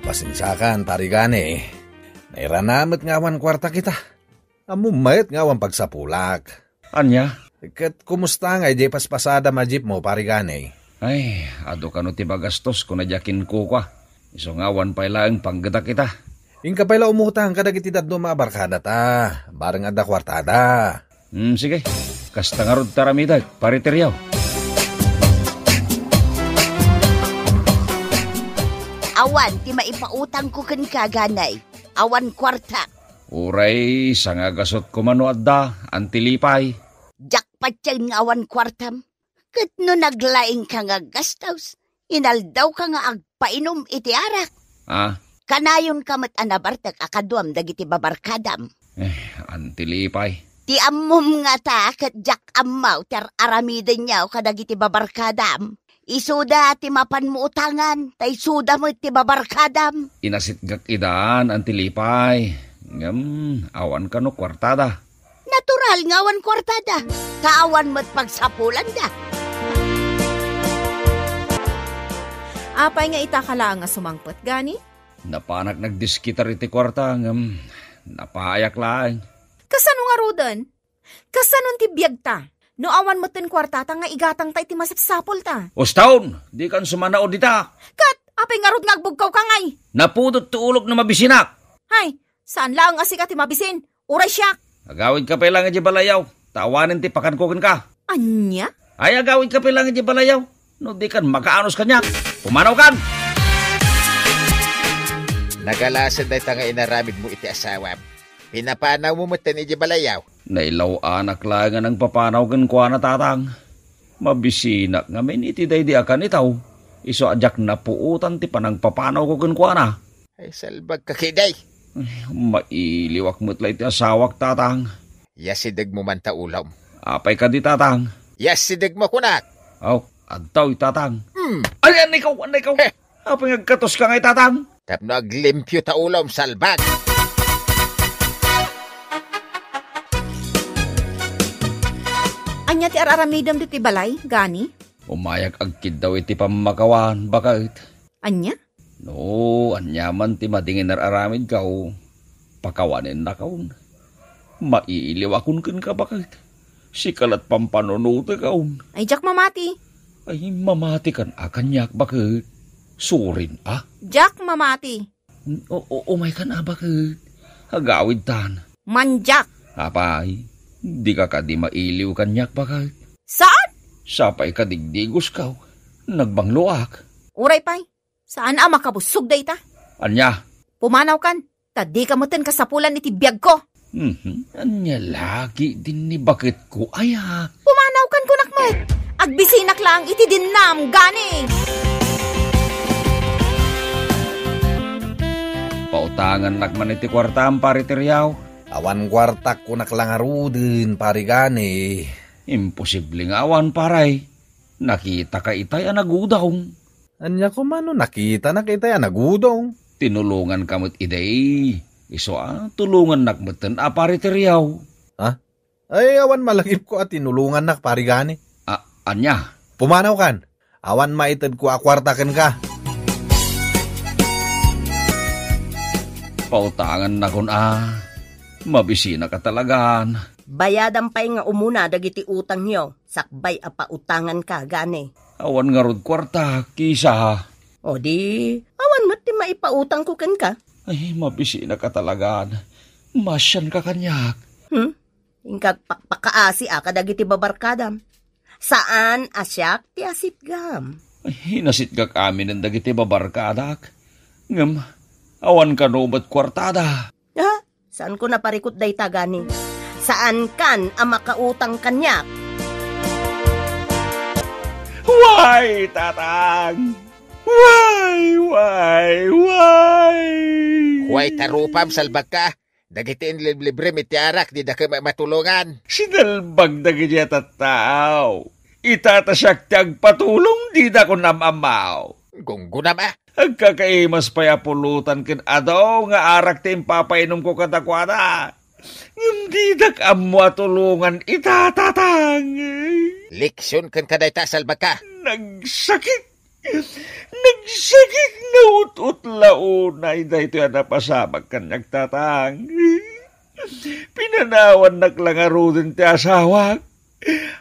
Pasensyakan, parigane. Nairanamat ngawan kwarta kita. Amumayat ngawan pagsapulak. Anya? Kat kumusta nga, jay paspasada majip mo, parigane. Ay, ado ka no ti bagastos kung nadyakin ko ka. Iso ngawan pa ilang panggata kita. Ingka pa ila umutang kadag iti dadno mabarkada ta. Bareng ada kwartada. Sige. Kasta nga rod taramidag, pariteryaw. Awan, ti maipautang ko kan kaganay. Awan kwarta. Uray, sangagasot ko mano adda, antilipay. Jakpat yan nga awan kwartam. Kat no naglaing ka nga gastos, inaldaw ka nga agpainom iti arak. Kanayon ka mat anabartag akaduam dagiti babarkadam. Antilipay. Ti ammom nga ta kat jak ammaw ter aramiden niyaw kadagiti babarkadam. Isuda ti mapan mo utangan, tay suda mo ti babarkadam. Inasitgak idaan, antilipay. Awan ka no kwartada. Natural nga awan kwartada. Kaawan mo't pagsapulan da. Apay nga itakala nga sumangpot, gani? Napanak nagdiskitar iti kwarta, napayak lang. Kasano nga rodan? Kasano ti biyag ta? No awan mo ten kwartata nga igatang ta iti masapsapol ta. Ostaon, di kan sumanao dita. Kat, apay nga rod nga agbugkaw ka ngay. Napudot tuulog na mabisinak. Hay, saan lang asika ti mabisin? Uray siyak. Agawid ka pa lang nga di balayaw. Tawanin ti pakankukin ka. Anya? Ay, agawid ka pa lang nga di balayaw. No di kan makaanos kanya. Pumanaw kan. Nagalasan dahi nga inaramid mo iti asawa. Pinapanaw mo matan iti balayaw. Nailaw anak lang nga nang papanaw kan kuha na tatang. Mabisinak nga men iti day di akan itaw. Iso adyak na puutan ti panang papanaw ko kan kuha na. Ay salbag kakiday. Mailiwak mo't lang iti asawak tatang. Yasidag mo man ta ulam. Apay ka di tatang. Yasidag mo kunak. Adtaw tatang. Ay, anay ikaw. Apay ngagkatos ka ngay tatang. Tapno aglimpyo ta ulam salbag. Anya ti araramidam diti balay, gani? Umayag agkid daw iti pamakawan, bakit? Anya? No, anyaman ti madingin nararamid kaw. Pakawanin na kaun. Maiiliwakon kin ka bakit? Sikalat pampanunuta kaun. Ay, jak mamati. Ay, mamati kan akanyak bakit? Surin, Jak mamati. Umay kan bakit? Hagawid tan. Manjak. Apay, di ka di mailiw kanyak bakit? Saan? Sapay ka digdigos kaw. Nagbangluak. Uray pay. Saan makabusog day ta? Anya? Pumanaw kan. Tadi ka mo ten kasapulan iti biyag ko. Anya lagi din ni bakit ko aya. Pumanaw kan kunak mo. Agbisinak lang iti dinam, gani. Pautangan nakman iti kwarta ang pariteryaw. Awan kwartak kunak lang arudin, parigane. Imposibleng awan paray. Nakita ka itay anagudawng. Anya ko mano nakita yan nagudong. Tinulungan kamot iday. Iso tulungan nakmatan pariteryaw. Ay awan malagip ko at tinulungan nak parigane. Anya? Pumanaw kan. Awan maitad ko akwartakan ka. Pautangan na kun mabisina ka talagan. Bayadan pa'y nga umuna dagiti utang niyo. Sakbay apautangan ka, gani. Awan nga rod kwarta, kisa. O di, awan mo't di maipautang ko kan ka. Ay, mabisina ka talagan. Masyan ka kanyak. Ingkag pakpakaasi kadagiti babarkadam. Saan asyak ti asitgam? Ay, hinasit ka kami ng dagiti babarkadak. Ngam, awan ka nubat kwartada. Saan ko naparikot day tagani? Saan kan ang makautang kanyak? Why, tatang? Why? Huway tarupam salbag ka. Dagitin libre mitiarak di da ka matulungan. Sinalbag na ganyan tataw. Itatasyak tiyag patulong di da ko namamaw. Gunggunam Agkakaimas paya pulutan kin adaw nga arak tim papainom ko katakwada. Hindi dak amo tulungan itatatang. Leksyon kan kadayta salbag ka. Nagsakit na ut-ut-launay dahito yan napasabag kan nagtatang. Pinanawan naklangaro din ti asawag.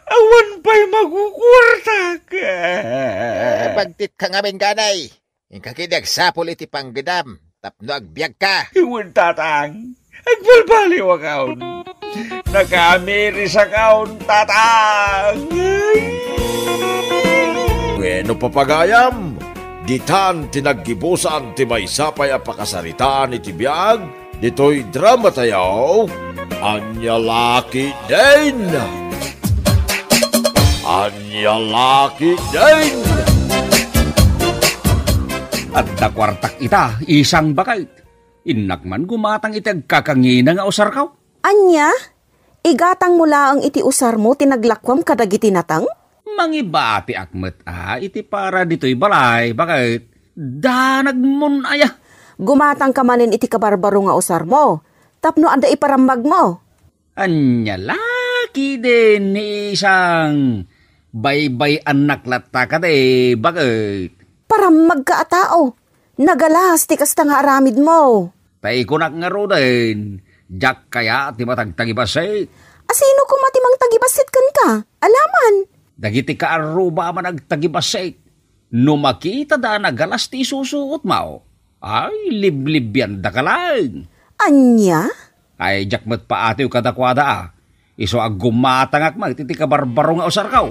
Awan pa'y magkukurtak. Bagtit ka ngamin ganay. Ingkakidag sapol iti panggedam. Tapno agbiag ka. Iwan tatang. Agbalbaliw akaon. Nakamiri sa kaon tatang. Bueno papagayam, ditan tinaggibusan ti maysapay a pakasaritaan iti biag, dito'y drama tayaw, Anya Laki Din! Anya Laki Din! At dakwartak ita, isang bakait. Inakman gumatang itag kakangina nga usar kaw. Anya, igatang mula ang iti usar mo tinaglakwam kadagiti natang? Mangibati akmet iti para dito'y balay, bakit? Danag mon aya. Gumatang ka manin iti kabarbaro nga usar mo. Tapno anda iparambag mo. Anya Laki Din ni isang baybay anak latta ka de, bakit? Parambag ka atao. Nagalas ti kasta nga aramid mo. Tay kunak nga ro din. Jak kaya ti matagtagibasit. Asino ko matimang tagibasit kan ka? Alaman. Dagiti ka aruba man nagtagibasit. No makita da nagalas ti susuot mao. Ay, liblib yan da kalang. Anya? Ay, jakmat pa atiw kadakwada Iso ag gumatangak mag titi ka barbaro nga usar kaw.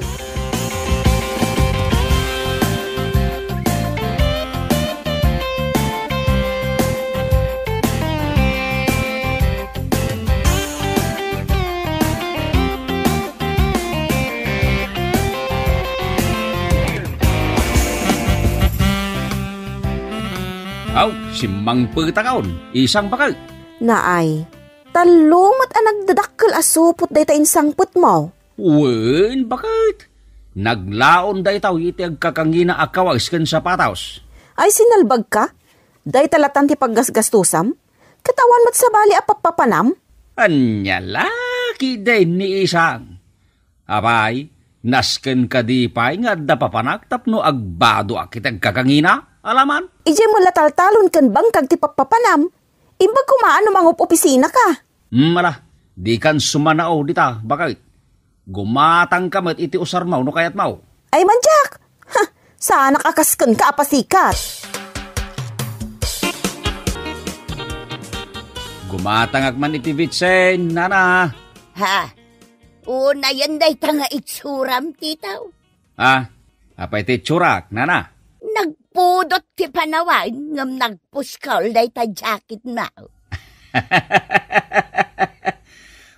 Aw, si Mang Pagtakaon, isang bakal. Naay, talungat ang nagdadakkel asupot day ta insangput mo. Wen, bakit? Naglaon day taw iti agkakangina akawags ken sa pataws. Ay sinalbag ka? Day talatan ti paggasgastusam? Katawan mo't sa bali apapapanam? Anya Laki Din ni isang. Abay, nasken kadipay nga dapapanak tapno agbado akit agkakangina, alaman? Ije mo lataltalon kan bangkag ti papapanam. Imbag kumaano mangup opisina ka. Mala, di kan sumanao dita, bakit? Gumatang ka met iti usar mau no kayat mau. Ay manjak! Ha! Sana kakasken ka apasikat. Gumatang agman iti bitsen, nana. Ha? Una yan day tanga itsuram, titaw. Apa iti tsurak, nana? Nagpudot ti panawan, ngam nagpuskol day ta jacket mo.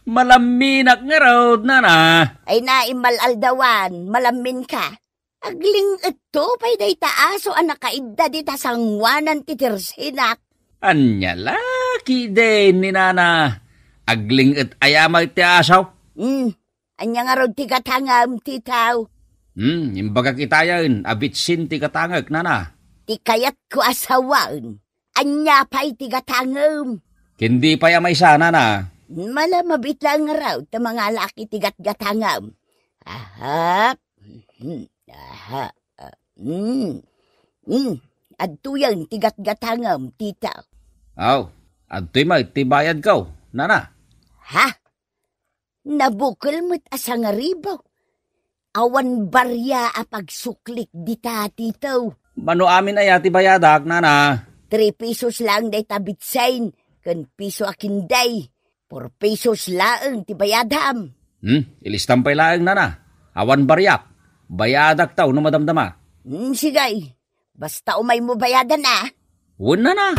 Malaminak nga raw, nana. Ay naimalaldawan, malamin ka. Agling ito pa'y day taaso ang nakaidda di ta sangwanan ti tirsinak. Anya Laki Din ni nana. Agling at ayamay ti asaw. Anya nga raw ti katangam, titaw. Imbaga kitayan, abitsin ti katangag, nana. Ti kayat ko asawan, anya pa'y ti katangam. Hindi pa yamay sana, nana. Malamabit lang nga raw ta mga laki ti gatgatangam. Adto yan ti gatgatangam, titaw. Aw, At ti bayad ka, nana. Ha? Nabukol mo't asang ribaw. Awan barya a pagsuklik dita titaw. Mano amin ay ti bayadak, nana. 3 pesos lang day tabitsain, kan piso akin day. 4 pesos lang ti bayadam. Ilistampay laang, nana. Awan baryak. Bayadak taw no madamdama. Sigay. Basta umay mo bayadan na. Una na.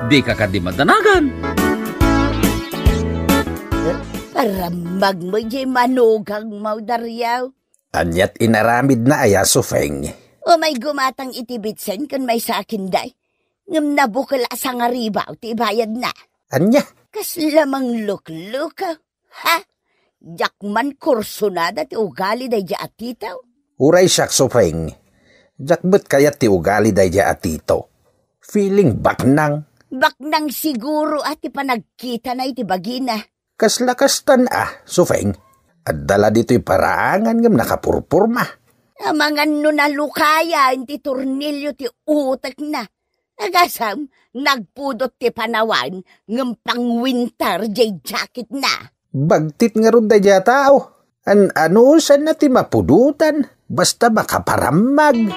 Di ka di madanagan. Paramag mo di manugang maudaryaw. Anyat inaramid na aya, Sufeng. O may gumatang itibitsen kan may sa akin day. Ngam nabukal asang ribaw ti bayad na. Anya? Kas lamang luk-luka. Ha? Jakman kursunada ti ugali day di atitaw. Uray siyak, Sufeng. Jakbet kayat ti ugali day di atito. Feeling baknang. Baknang siguro at ipanagkita na iti bagina. Kaslakastan Sufeng. At dala dito'y paraangan ngam nakapurpurma. Amangan no nalukaya, ti tornilyo ti utak na. Nagasam, nagpudot ti panawan, ngam pang winter jay jacket na. Bagtit nga ron day tao. Ano saan na ti mapudutan? Basta makaparamag.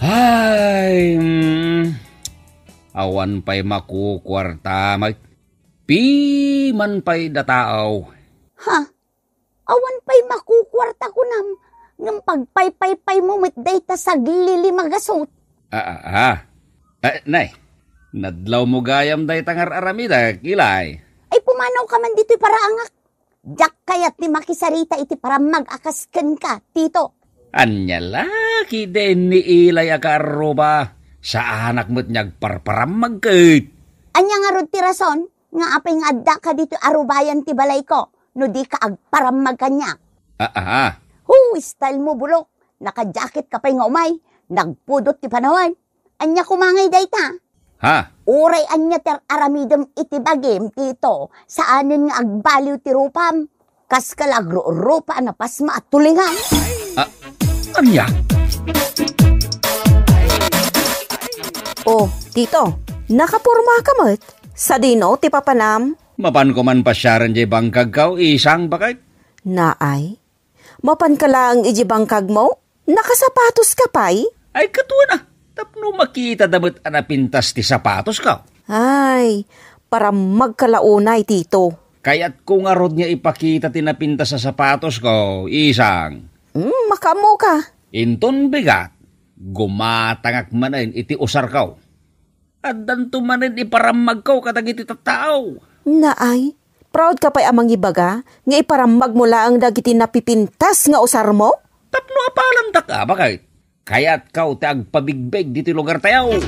Ay, awan pa'y makukwarta, piman pa'y dataaw. Ha? Awan pa'y makukwarta ko ng pagpay-pay-pay mo mitday ta saglili magasot. Nay, nadlaw mo gayam day tangar aramida, kilay. Ay pumanaw ka man dito'y paraangak. Jak kayat ni makisarita iti para mag-akasken ka, tito. Anya laki din ni ilay akaroba. Sa anak mo't niyag parparam magkait. Anya nga rod ti rason, nga apay nga adda ka dito arubayan ti balay ko, no di ka agparam magkanyak. Style mo bulok, naka-jacket ka pa'y nga umay, nagpudot ti panawan. Anya kumangay dayta. Uray anya ter aramidem iti bagim tito, saanin nga agbaliw ti rupam, kas kalagro-rupa na pasma at tulingan. Anya? Oh, tito, nakapurma ka mo't? Sa dino, ti papanam? Mapan ko man pasyaran jay bangkag kaw, isang bakit? Naay, mapan ka lang iji bangkag mo? Nakasapatos ka pa'y? Ay, katuwa na. Tapno makita damit anapintas ti sapatos ka. Ay, para magkalaunay, tito. Kaya't kung arod niya ipakita tinapintas sa sapatos ko, isang. Makamo ka. Inton bigat, gumatangak manin iti usar kaw. At danto manin iparamag kaw katag iti tattao. Naay, proud ka pa'y amang ibaga, nga iparamag mo lang dagiti napipintas nga usar mo? Tapno apalan ta ka, bakit? Kaya't kaw tagpabigbeg dito lugar tayo.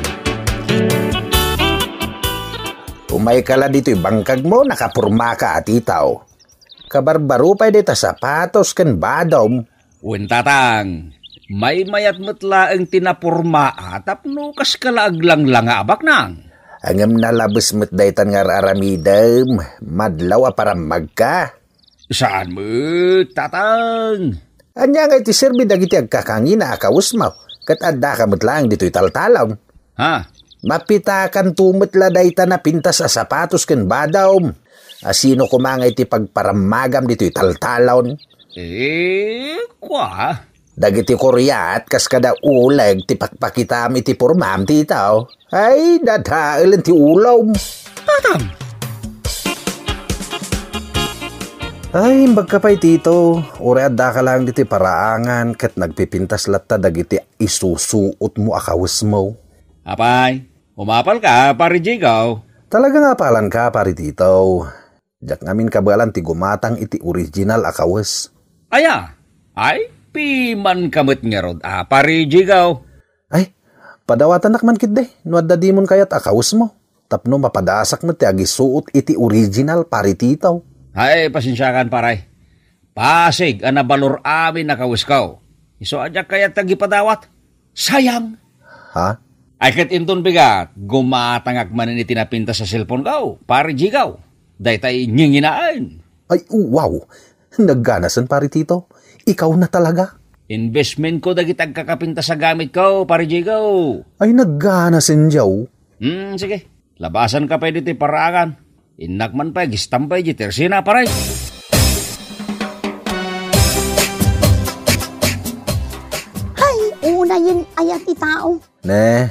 Umay kala dito'y bangkag mo, nakapurma ka at itaw. Kabarbaro pa'y dita sapatos kan badom. Tatang, may mayat matla ang tinapurma tapno kas kalaaglang lang abak nang. Angam nalabas mo't daytan nga aramidem, madlaw para magka. Saan mo, tatang? Anya nga iti serbi dagiti agkakangina akawus mo, kat adda ka mo't lang dito'y taltalaw. Mapitakan tumatla daytan na pintas sa sapatos kan badom. Asino kumangay ti pagparamagam dito'y taltalon? Kwa? Dagiti Korea at kas kada uleg ti pakpakitam iti purmam ti itaw. Ay, dadailan ti ulaw. Tatam. Ay, magkapay tito. Ure adda ka lang diti paraangan kat nagpipintas latta dagiti isusuot mo akawis mo. Apay, umapal ka, pari Jigaw. Talaga nga palan ka, pari tito. Jak ngamin kabalan ti gumatang iti original akawis. Ay, piman kamot nga rod, pari Jigaw. Ay, padawatan nakman kit de, nuadda di mon kayat akawis mo. Tapno mapadasak mo ti agisuot iti original pari titaw. Ay, pasensyakan paray. Pasig, anabalor amin nakawis kaw. Iso adyak kayat tagipadawat. Sayang. Ha? Ay kat inton bigat, gumatangak manin itinapinta sa cellphone kaw, pari Jigaw. Daytay nyinginaan. Ay, wow. Nagganasan pari tito. Ikaw na talaga. Investment ko dagit agkakapinta sa gamit ko, pare Jigaw. Ay naggana sinjaw. Sige. Labasan ka pa dito parangan. Inakman pa, gistampay di tersina paray. Hay, una yun ayat ti tao. Ne,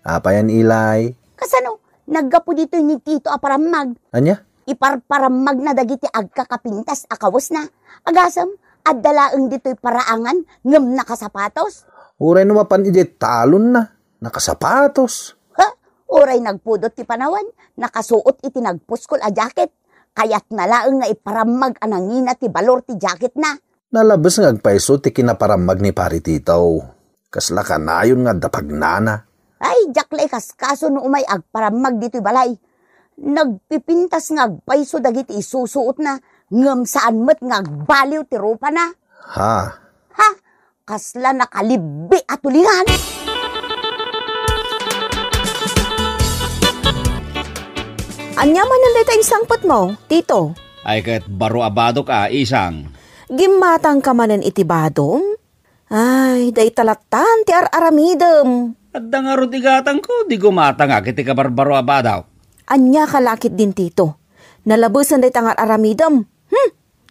apa yan ilay? Kasano, naggapo dito ni Tito aparamag. Anya? Iparparamag na dagiti agkakapintas akawas na. Agasam, adalaang dito'y paraangan ngem nakasapatos. Uray numapan ije talon na. Nakasapatos. Ha? Uray nagpudot ti panawan, nakasuot iti nagpuskol a jacket. Kayat nalaang nga iparamag anangina ti balor ti jacket na. Nalabas nga agpaiso ti kinaparamag ni pari titaw. Kasla ka na yun nga dapagnana. Ay, jaklay kaskaso no umay agparamag dito'y balay. Nagpipintas nga agpaiso dagiti isusuot na ngem saan met nga agbaliw ti rupa na. Ha? Ha? Kasla nakalibbi at tulingan. Anya man ang dayta sangpot mo, Tito? Ay kat baro abado ka, isang. Gimatang ka manen iti badom? Ay, day talatan ti aramidem. At nga ro tigatang ko, di gumata nga kiti ka barbaro abadaw. Anya kalakit din, Tito. Nalabusan day tangar aramidem.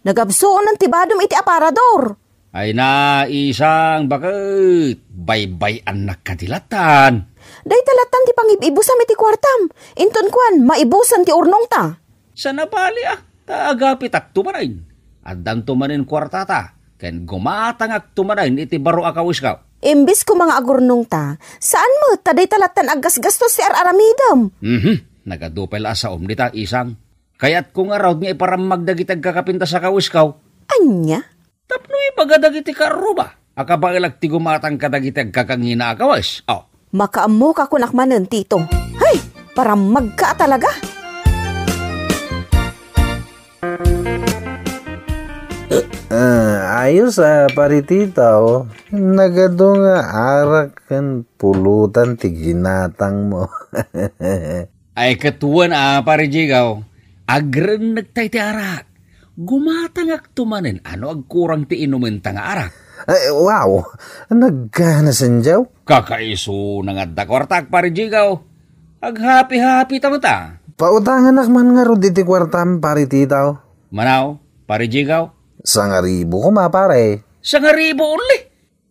Nagabsoon ng tibadom iti aparador. Ay na, isang, bakit? Baybay anak kadilatan. Day talatan ti pangibibusam iti kwartam. Inton kwan, maibusan ti urnong ta. Sa nabali taagapit ak tumanayin. At dan tumanin kwartata. Ken gumatang ak tumanayin iti baro akawis ka. Imbis ko mga agurnong ta, saan mo taday talatan aggasgastos si aramidem? Nagadupel asa dita, isang. Kaya't kung araw nga iparamag dagitag kakapinta sa kawis ka. Anya? Tapno ipagadagiti karuba. Akabagilag ti gumatang kadagitag kakangina akawis. Makaammo ka kunak manen, Tito. Hay, paramag ka talaga. Ayos pari titaw. Nagado nga arak kan pulutan ti ginatang mo. Ay katuan pare Jigaw. Agren nagtay ti arak. Gumatang ak tumanin. Ano agkurang ti inumin nga arak? Ay, wow, naggana sinjaw. Kakaiso na nga dakwartak pare Jigaw. Aghapi-hapi tamata. Pautangan nakman nga ro diti kwartam pari titaw. Manaw, pare Jigaw. 1,000 ko pare. 1,000 uli.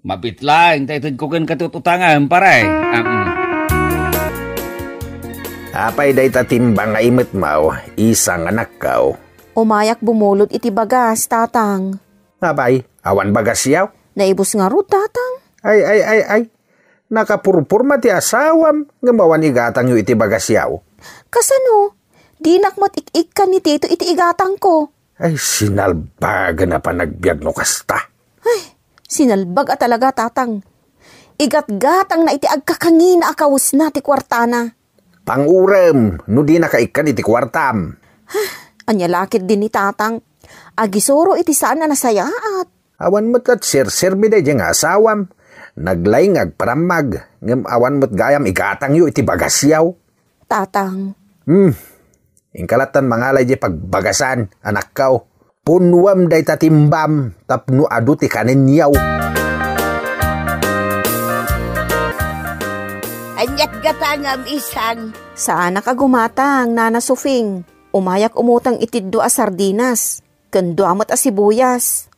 Mapitlaing taytad ko kan katututangan pare. Apay day tatimbang nga imit mau, isang anak kao. Umayak bumulot iti bagas, tatang. Apay, awan bagas yaw? Naibos nga ro, tatang. Ay. Nakapurpurma ti asawam, nga mawan igatang yu iti bagas yaw. Kasano? Di nakmat ik-ik ka ni Tito iti igatang ko. Ay, sinalbaga na pa nagbiag no kasta. Ay, sinalbag talaga, tatang. Igat-gatang na iti agkakangina akawus na ti kwartana. Pangurem, no di nakaikan iti kwartam. Anya lakit din ni tatang. Agisoro iti saan na nasayaat. Awan mo't at sir-sirbi day nga asawam. Naglayng agparamag. Ngam awan mo't gayam igatang yu iti bagasyaw. Tatang. Ingkalatan mangalay di pagbagasan, anak kao. Punwam day tatimbam, tapno adu ti kanin yaw. Anyat gatangam isang. Saan nakagumatang, Nana Sufing? Umayak umutang itiddo a sardinas. Kendo amat a sibuyas.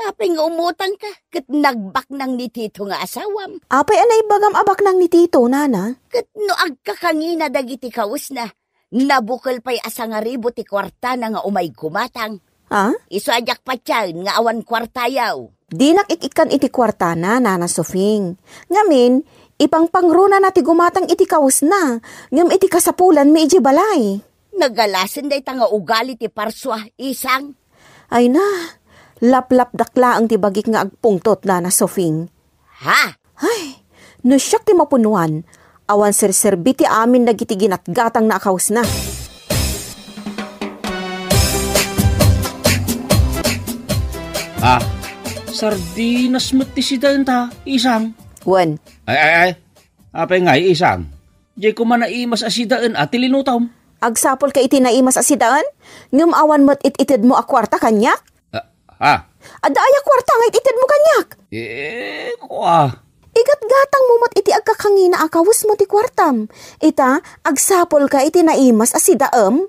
Apay nga umutang ka. Kat nagbak nang ni Tito nga asawam. Apay anay bagam abak nang ni Tito, Nana? Kat no agkakangina dagiti kawus na. Nabukal pa'y asa nga ribo ti kwarta na nga umay kumatang. Ha? Iso ajak pa tiyan nga awan kwartayaw. Di nakikikan iti kwartana, Nana Sufing. Ngamin, ipang pangruna na ti gumatang iti kawus na. Ngam iti kasapulan mi iji balay. Nagalasin day nga ugali ti parswa, isang. Ay na, lap-lap dakla ang tibagik nga agpungtot, Nana Sufing. Ha? Ay, no siyak ti mapunuan. Awan sir-serbi ti amin nagiti ginatgatang na akaws na. Sardinas mati si ta, isang. Wen. Ay. Apay nga, isang. Di ko man naimas asidaan at tilinutom. Agsapol ka iti naimas asidaan? Ngum awan mo't ititid mo akwarta kanyak? Ada aya kwarta nga itid mo kanyak. Kwa. Igat-gatang mo mat iti agkakangina akawus mo ti kwartam. Ita, agsapol ka iti naimas asidaem.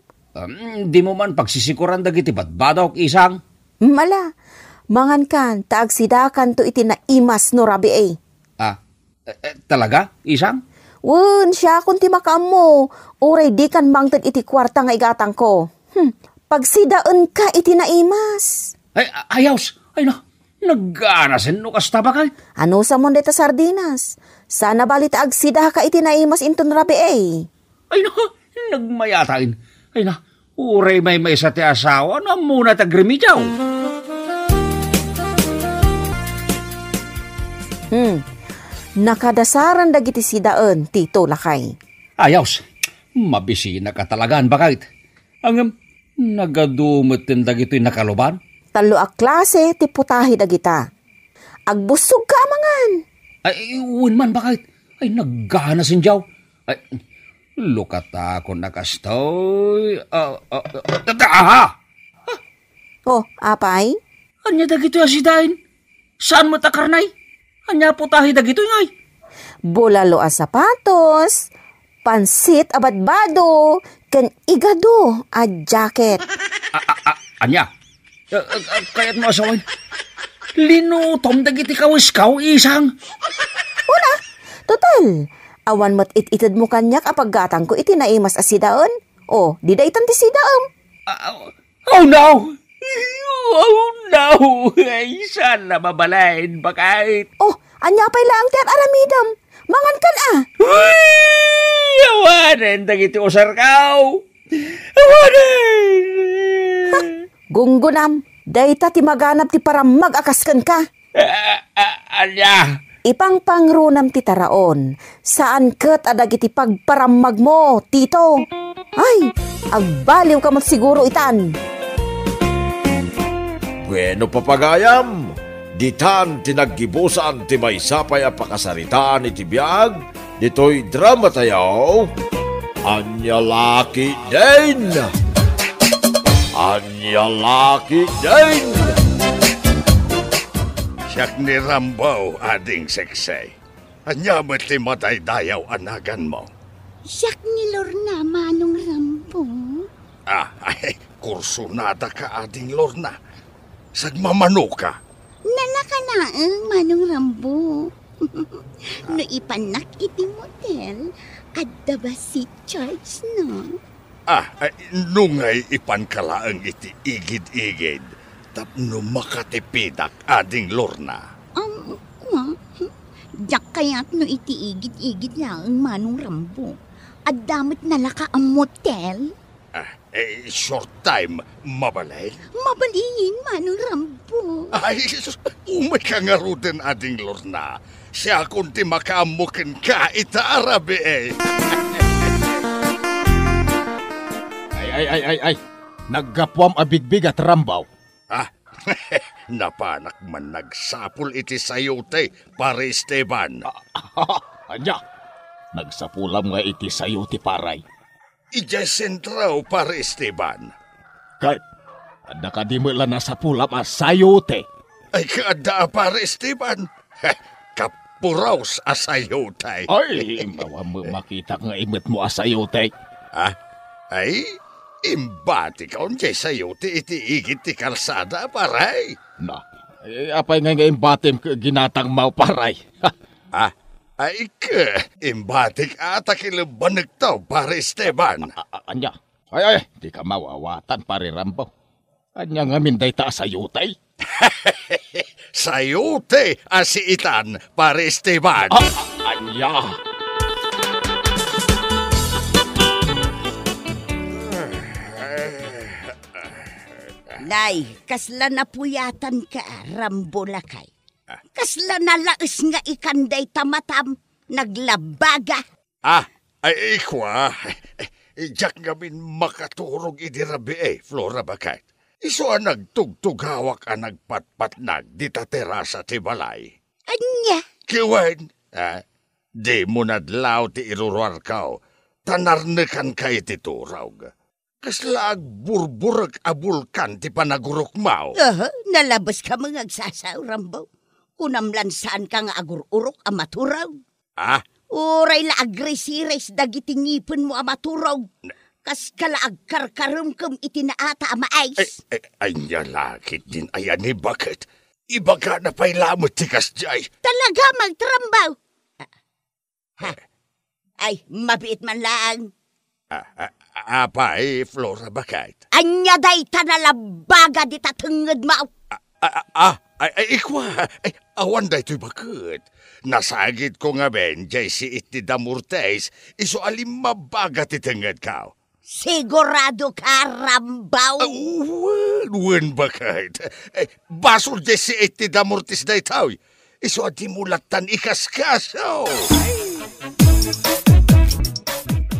Di mo man pagsisikuran dagiti badbadok isang. Mala, mangan kan, taagsidakan to iti naimas no rabi eh. Talaga, isang? Wen, siya kung ti makaam mo. Uray di kan bangtad iti kwarta nga igatang ko. Pagsidaan ka iti naimas. Ayaws, ay na. Naganasin no kasta ba kay? Ano sa monde ta sardinas? Sana balit agsida ka iti naimas inton rabi eh. Ay na, nagmayatain. Ay na, uray may sa ti asawa na muna tagrimijaw. Nakadasaran dagiti sidaan, Tito Lakay. Ayaws, mabisina ka talagaan ba kahit? Ang nagadumot din dagito'y nakaluban? Talo a klase ti putahi dagita. Agbusog ka amangan. Ay, man ba kahit? Ay, naggana sinjaw. Ay, lukata ako nakastoy. Aha! Oh, apay? Anya dagito'y asidain? Saan mo takarnay? Anya putahi dagito'y ngay? Bulalo a sapatos, pansit a badbado, ken igado a jacket. Anya? Kaya't mo asawain. Linutom dagiti kawiskaw isang. Una, total. Awan mo't ititid mo kanyak apaggatang ko iti naimas asidaon. O, di daytan ti sidaam. Oh no! Oh no! Ay, sana mabalain ba kahit? Oh, anya pa'y lang ti aramidam. Mangan kan Uy! Awanan dagiti usarkaw. Awanan! Gunggunam, dayta ti maganap ti paramag akasken ka. Anya? Ipangpangrunam ti taraon, saan ket adag iti pagparamag mo, Tito? Ay, agbaliw ka mat siguro itan. Bueno papagayam, ditan tinaggibusan ti maysapay a pakasaritaan iti biag, dito'y drama tayaw, Anya Laki din! Anya Laki din! Siyak ni Rambo, ading seksay. Anya mo't ti matay-dayaw anagan mo. Siyak ni Lorna, Manong Rambo. Ay, kursunada ka, ading Lorna. Sagmamano ka. Nanakanaang, Manong Rambo. No ipanak iti motel, adda ba si Charles, no? Ay, nungay ipankalaang iti igid-igid, tapno makatipidak, ading Lorna. Diyak kaya't no iti igid-igid lang, Manong Rambo. Adamot nalaka ang motel. Short time, mabalay? Mabaliin, Manong Rambo. Ay, umay ka nga ruden, ading Lorna. Siya kundi makaamukin ka, itaarabi eh. Ay. Naggapwam abigbig at rambaw. Napanak man nagsapul iti sayote, pare Esteban. Anya, nagsapulam nga iti sayo ti paray. Ija sentraw, pare Esteban. Kahit, ada ka di mo lang nasapulam a sayote. Ay kaada, pare Esteban. Kapuraws a sayote. Ay, mawa mo makita nga imit mo a sayote. Ay, imbati ka unjay sayote iti igit ti kalsada, paray. Na, apay nga imbatim ginatang mau paray. Ay ka, imbatik ata kilabanag tao, pare Esteban. Anya, ay, di ka mawawatan, pare Rambo. Anya nga minday ta sayutay. Sayote asiitan, pare Esteban. Anya. Nay, kasla napuyatan ka, Rambo Lakay. Kasla nalaes nga ikanday tamatam, naglabaga. Ay ikwa. Ijak ngamin makaturog idirabi Flora Bakay. Iso ang nagtugtugawak ang nagpatpatnag di ta terasa ti balay. Anya? Kiwen, di mo nadlaw ti iruruar kao, tanarnekan kay ti turawg. Kaslag burburag abulkan ti panagurok mao. Nalabas ka mga agsasaw, Rambo. Kunamlan saan ka nga agururok amaturaw. Uray la agresires dagiti ngipin mo amaturaw. Kas kalaag karkarumkum itinaata amaais. Ay niya lakit din ayan ni bakit. Iba ka na pa'y lamot ti kasjay. Talaga magtrambaw. Ay, mabiit man lang. Apay, Flora, bakit? Anya day tanalabaga di tatungod mo. Ikwa, awan day to'y bakit. Nasagit ko nga ben, jay si iti damurtes, iso alim mabaga ti tungod ka. Sigurado ka, Rambaw. Wen bakit? Basol jay si iti damurtes day tao. Iso adi mulatan ikaskaso.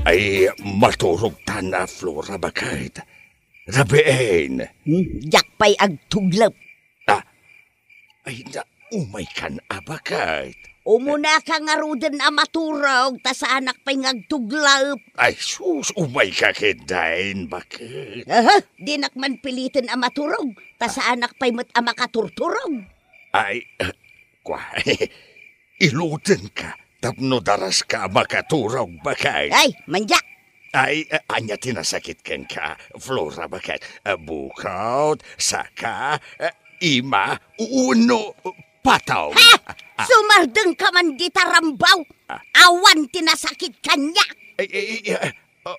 Ay, maturog tana, Flora, bakit? Rabeen. Yakpay agtuglap. Ay, umay kan, bakit? Umuna ka nga ruden na maturog, tas anak pa'y ngagtuglap. Ay, sus, umay ka kidain, bakit? Di nakman pilitin ang maturog, tas anak pa'y mat amakaturturog. Ay, iluten ka. Tapno daras ka makaturog, bakit? Ay, manjak! Ay, anya tinasakit ken ka, Flora, bakit? Bukaut, saka, ima, uno, pataw. Sumardeng ka man dita, Rambaw! Awan tinasakit kanya!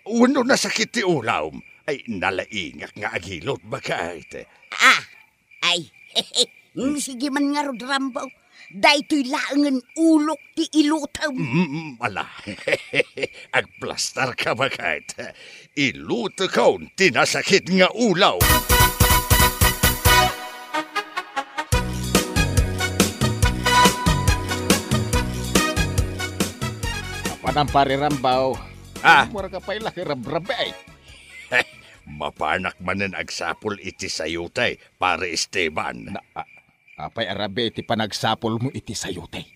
Uno nasakit ti ulaw. Ay, nalaingak nga agilot, bakit? Sige man nga rod, Rambaw. Daytoy laangan ulok ti ilutam. Ala, agplastar ka bakit? Iluto ka tinasakit nga ulaw. Kapanang pare Rambaw. Mura ka pa'y laki rabrabe. Mapanak manen agsapol iti sayutay, pare Esteban. Apay arabe iti panagsapol mo iti sayote.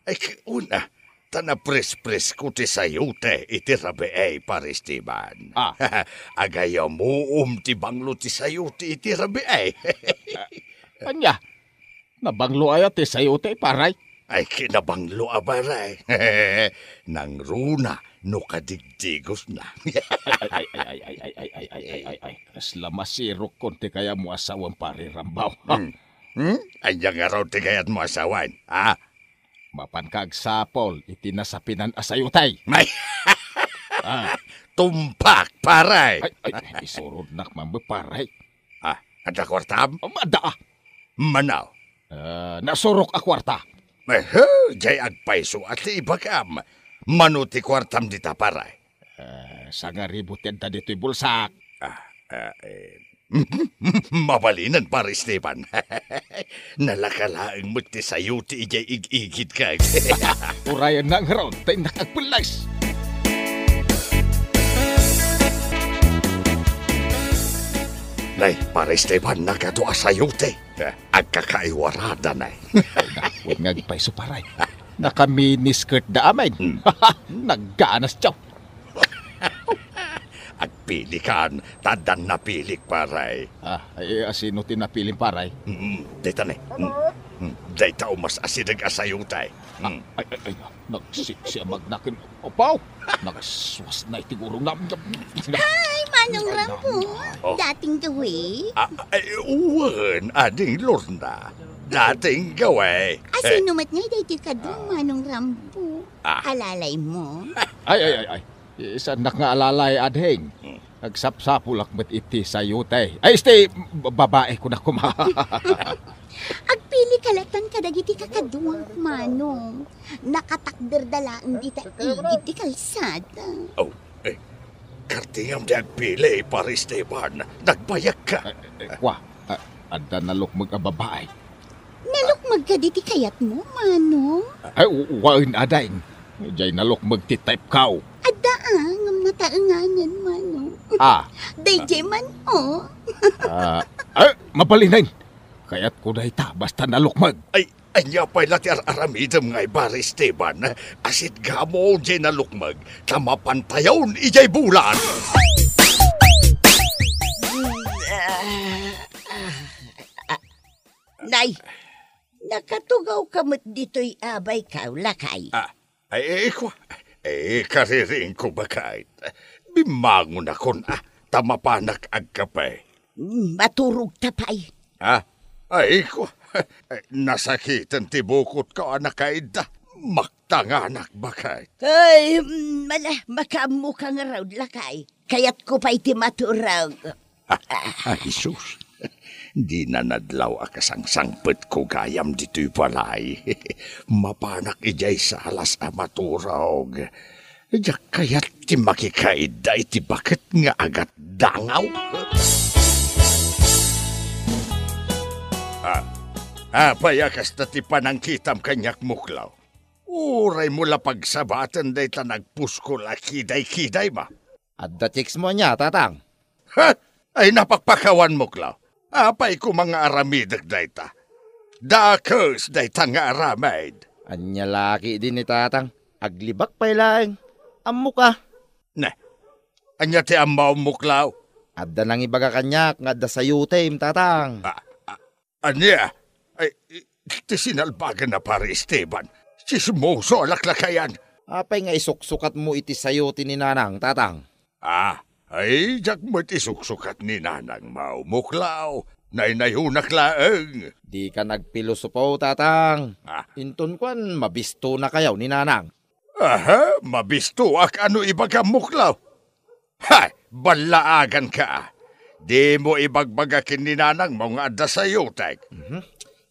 Ay una, tanapres-pres ko ti sayote iti rabe pare Esteban. Agayaw mo ti banglo ti sayote iti rabe Anya, nabanglo ay ti sayote paray. Ay kinabanglo abaray. Nang runa no kadigdigos na. Ay. Kasla masirok konti kaya mo asawang pare Rambaw. Anya nga raw ti kayat mo asawan. Mapankag sapol, itinasapinan asayutay. May, tumpak, paray. Ay, isurod nak mambe paray. Ada kwartam? Mada. Manaw? Nasurok a kwarta. Jay agpaiso at ibagam. Manuti kwartam dita paray. Sa nga ributin ta dito'y bulsak. Mabalinan pare Esteban. Nalakalaang muti sa'yo ti ijay igigit ka. Urayan na ang ron, tayo nakagpulas. Nay, pare Esteban, nagkatuwa sa'yo ti. Agkakaiwarada na. Huwag nga gipaiso paray. Naka-miniskirt da amin. Nagganas tiyaw. Agpili kan, tadan napilik paray. Asino tinapiling paray? Dita ne. Dita umas asidag asayutay. Ay, nagsisya magnakin. Opaw, nagswas na itigurong namin. Ay, Manong Rambo. Dating gawi. Uwan, ading Lorna. Dating gawi. Asinumat nga dito ka doon, Manong Rambo. Alalay mo? Ay. Isa nakaalalay adheng. Nagsapsapulak met iti sayutay. Ay, stay, babae ko na kumaha. Agpili kalatan kadagiti kakaduang, Manong. Nakatakder dalaan dita iti kalsada. Kartingam di agpili, pare Esteban. Nagbayag ka. Ada nalukmag a babae. Nalukmag ka diti kayat mo, Manong? Ay, wain adeng. Jay nalukmag ti type kaw. Ngam na taanganan, Manong. Dayjay man, Mabalinain. Kaya't ko na ita, basta nalukmag. Anya pa'y lati aramidam ngay pare Esteban. Asit gamo jay nalukmag. Tamapantayaw ijay bulan. Nay, nakatugaw kamot dito'y abay ka, lakay. Kariring ko ba kahit? Bimangon ako na, tamapanak agkapay. Maturog tapay. Nasakitan tibukot ka anak kaida. Maktanganak ba kahit? Ay, makamu ka nga raw, lakay. Kaya't ko pa iti maturag. Jesus, di na nadlaw akasang sangpet ko gayam dito'y palay. Mapanak ijay sa alas amaturog. Diyak kaya't ti makikaida iti bakit nga agat dangaw. Payakas na ti panangkitam kanyak muklaw. Uray mula pagsabatan day ta nagpusko la kiday-kiday ma. At the chicks mo niya, tatang. Ay napakpakawan muklaw. Apay ko mga aramidag day ta. Dakos day ta nga aramid. Anya laki din ni tatang. Aglibak pa'y laeng. Ammo ka. Anya ti amaw muklaw. Adda nang ibaga kanyak nga adda sayo time, tatang. Anya? Ay, ti sinalbagan na pare Esteban. Sismoso alaklakayan. Apay nga isuksukat mo iti sayo ti ni nanang, tatang. Ay, jak mo't isuksukat ni nanang mau muklaw. Nainayunak laeng. Di ka nagpilosopo, tatang. Inton kwan, mabisto na kayaw ni nanang. Mabisto ak ano ibaga muklaw. Balaagan ka. Di mo ibagbagakin ni nanang mo nga adda sayo, tek.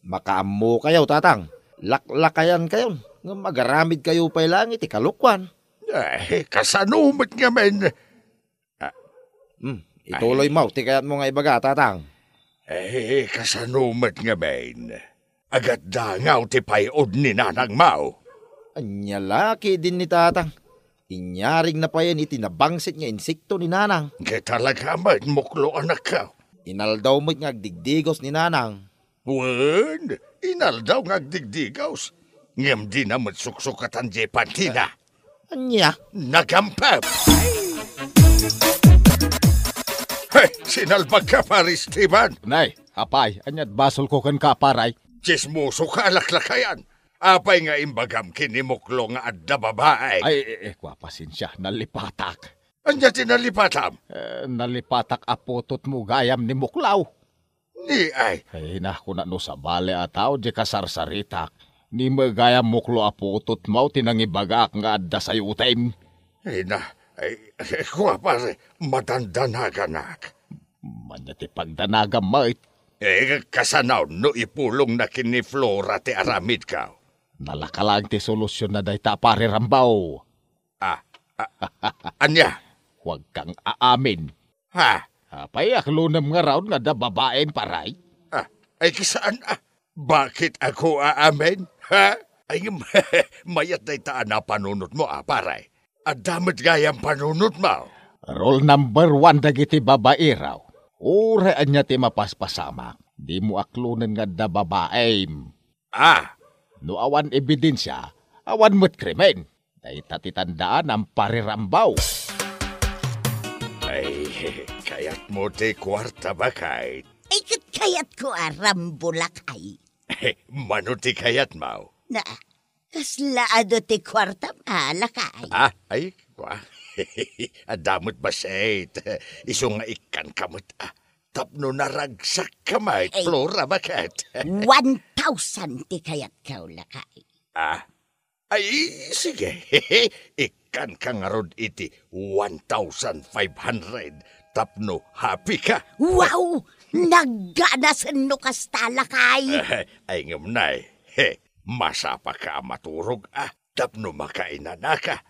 Makaammo kayaw, tatang. Laklakayan kayo. Nga magaramid kayo pa'y langit, ikalukwan. Kasanumot nga men. Ituloy mo, tikayat mo nga ibaga, tatang. Kasanumot nga men. Agad dangaw ti payod ni nanang mau. Anya laki din ni tatang. Inyaring na pa yan itinabangsit nga insekto ni nanang. Kaya talaga man muklo anak ka. Inaldaw mo't nga agdigdigos ni nanang. Wen, inaldaw nga agdigdigos. Ngem di naman suksukatan di pantina. Anya? Nagampap. Sinalbag ka pare Esteban. Nay, apay, anyat basol ko kan ka paray. Chismoso ka alaklakayan. Apay nga imbagam kinimuklo nga adda babae. Kwa pasensya, nalipatak. Anya tinalipatam? Nalipatak apotot mo gayam ni muklaw. Ni ay. Naku na no sa bale ataw, di kasarsaritak. Ni magayam muklo apotot mo, tinangibagak nga adda sa yutem. Kwa pare, madandanaganak. Manyati pagdanagam mait. Kasanaw no ipulong na kini Flora ti aramid ka. Nalakalang ti solusyon na day ta pare rambaw. Anya? Huwag kang aamin. Payak lunam nga raon nga da babaeng paray. Ay kisaan Bakit ako aamin? Ay mayat day ta na panunot mo paray. Adamit gayang panunot mo. Rule number 1 dagiti babae raw. Uraan niya ti mapaspasama. Di mo aklunan nga da babaeng. No awan ebidensya, awan mo't krimen. Day tatitandaan ang parirambaw. Ay, kayat mo ti kwarta ba kahit? Ay, kayat ko rambulakay. Mano ti kayat mo? Kaslaado ti kwarta lakay. Ay, kwa. Adamot ba sayt? Iso nga ikan kamot tapno naragsak kamay, Flora bakat. 1,000 ti kayat ka lakay. Ay, sige. Ikan ka nga rod iti 1,500. Tapno, happy ka. Wow! Nagganasan no kasta lakay. Ay ngamnay. Masapa ka maturog tapno makainana ka.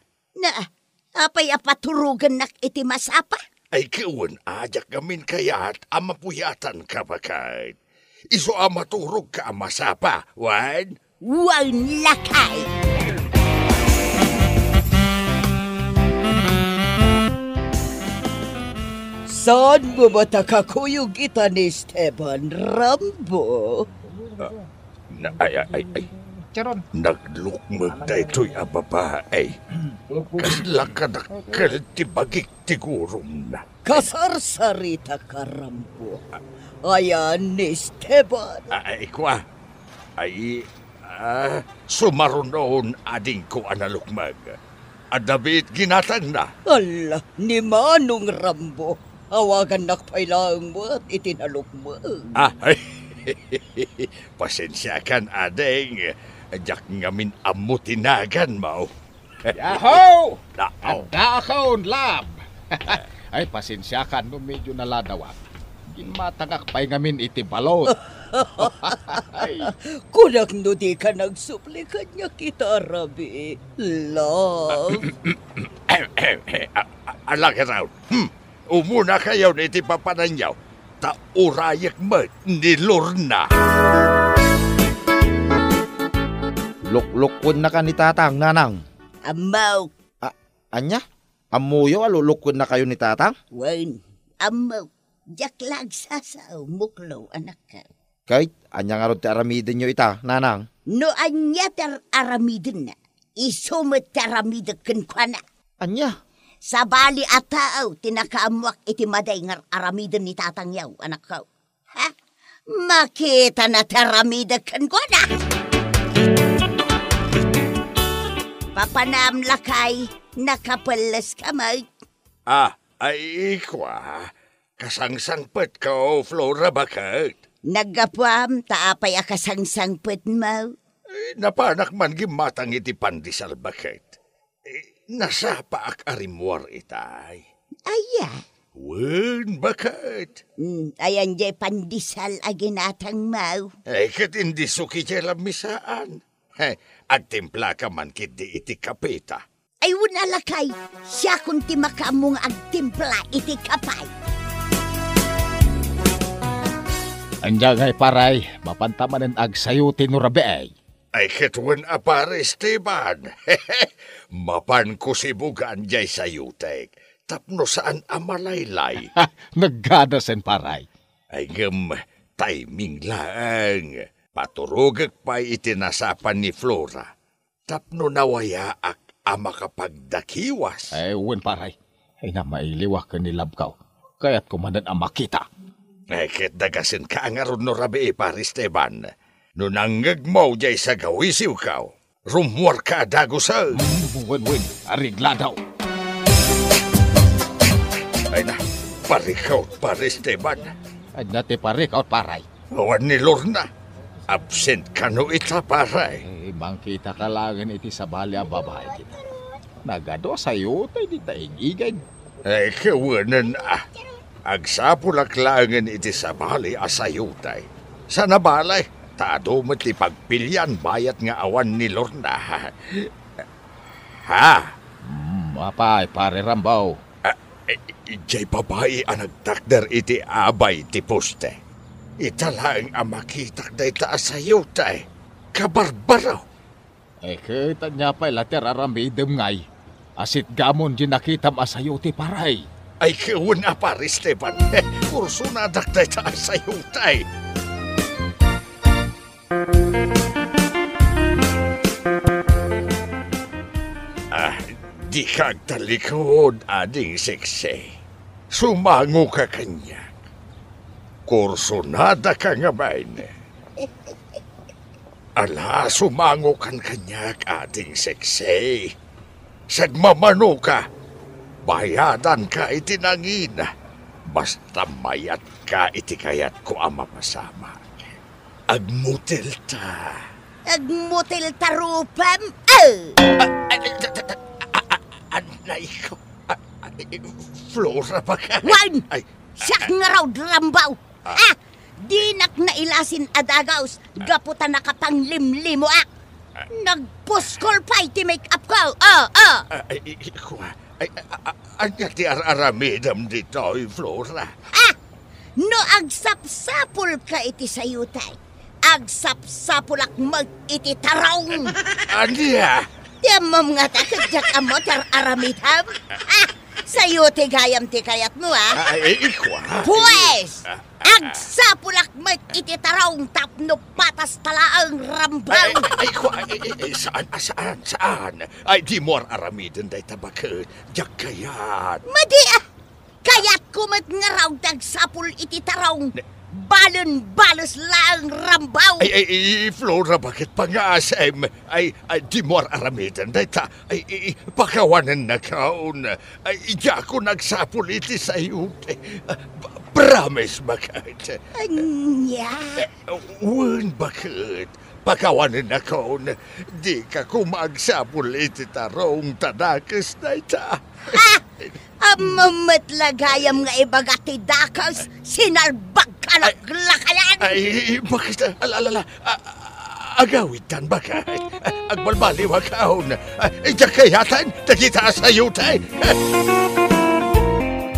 Apay apaturugan nak iti masapa? Ay kiwan, ajak gamin kayat amapuyatan ka bakit. Iso amaturog ka masapa, wan? Wan lakay! Saan mo ba takakuyog kita ni Esteban Rambo? Ay. Charon. Naglukmag na ito'y babae. Kasla ka nakal ti bagik tigurom na. Kasarsarita ka, Rambo. Ayan ni Esteban. Kwa. Sumarunon ading ko analukmag. Adabit ginatang na. Ala, ni Manong Rambo. Awagan nakpailang mo at itinalok mo. Pasensya kan ading. Jak ngamin amutinagan mo. Yaho! Adakon, lab! Ay, pasensya ka no medyo naladawak. Ginmatangak pa'y ngamin itibalot. Kunak no di ka nagsuplikan niya kita, Rabi. Love. Alaki raw. Umuna kayo na itipapananyaw. Taurayak mo ni Lorna. Luklukon na ka ni tatang, nanang. Amaw. Anya? Amuyo, alulukon na kayo ni tatang? Wan, amaw. Jaklag sasaw, muklaw, anak ka. Kahit, anya nga ron ti aramidin nyo ita, nanang? No anya tar aramidin na. Isumit taramidin kan na. Anya? Sa bali ataaw, tinakaamuak iti maday ngar aramidin ni tatang yaw, anak ka. Ha? Makita na taramidin kan na. Papanam lakay, nakapalas kamay. Kwa. Kasangsangpet ko, Flora, bakit? Nagapwam, taapay akasangsangpet mo. Napanak man gimatang iti pandisal, bakit? Nasa paak arimwar itay. Aya. Wen, bakit? Ayan jay pandisal aginatang mo. Kat hindi suki jay lamisaan. Agtimpla ka man kit di iti kapita. Ay wala lakay, siya kung ti makamong agtimpla iti kapay. Andiyan ay paray, mapantaman ang agsayutin no rabi ay. Ay kitwan apare, Esteban. Mapan ko si bugan jay sayutek. Tapno saan amalaylay. Naggadasen paray. Ay timing lang. Paturugag pa itinasapan ni Flora. Tapno nawayaak ama kapagdakiwas. Ay, wen paray. Ay na mailiwak ka ni Labkaw. Kaya't kumandan ang makita. Ay, ket dagasin ka nga ron no rabi pare Esteban. Nunangag mo jay sa gawisiw kaw. Rumwar ka dagusa. Wen, arigla daw. Ay na, parikaw pare Esteban. Ay nati parikaw paray. Awan ni Lorna. Absent ka no ita, paray. Bangkita ka langan iti sa bali ang babae kita. Nagado sa'yo, tayo di taingigan. Ay, kawanan Agsapulak langan iti sa bali asayutay. Sa nabalay, tado mo ti pagpilyan bayat nga awan ni Lorna. Ha? Apay, pare Rambaw. Ijay babae ang nagtakder iti abay ti poste. Italaang ang makitak na itaas sa'yo, tay. Kabarbaraw. Kita niya pa later aramidem ngay. Asit gamon din nakitam asayo ti paray. Ay kiwan na pare, Esteban. Kurso na dak na itaas sa'yo, tay. Di kag talikod, ading seksi. Sumango ka kanya. Kursonada ka nga bain. Ala, sumango kan kanyak ating seksi. Sagmamano ka, bayadan ka itinangin. Basta mayat ka itikayat ko ang mapasama. Agmutil ta. Agmutil ta rupam? Anay ko. Flora ba ka? Wan! Siyak nga raw Rambaw. Dinak na ilasin adagaws, gaputan na kapang limlimo ak. Nagpuskol pa iti make-up ko. Anya ti aramidam dito, Flora. No agsapsapul ka iti sayutay. Agsapsapulak mag iti tarong. Anya? Yamam nga takadyak amo tar aramidam. Sayuti gayam ti kayat mo, Pues! Agsapulak met iti tarawng tapno patas talaang Rambaw. Saan? Ay, di mo aramidin day tabakit. Jak kayat. Madi Kayat kumat nga raw dagsapul iti tarong. Balon-balos lang rambaw. Ay, Flora, bakit pa nga asem? Ay, di mo aramitan, dayta. Ay, pakawanan na kaon. Ay, iya ko nagsapul iti sa'yo. Promise, bakit? Anya? Wan, bakit? Pakawanan na kaon. Di ka kumagsapul iti tarong tadakas, dayta. Ha! Amametlagayam nga ibagati dakas, sinarbag ka naglakayan! Ay, bakit? Alala, agawitan ba ka? Agbalbaliw akaon. Diyak kayatan, nakita sa yutay.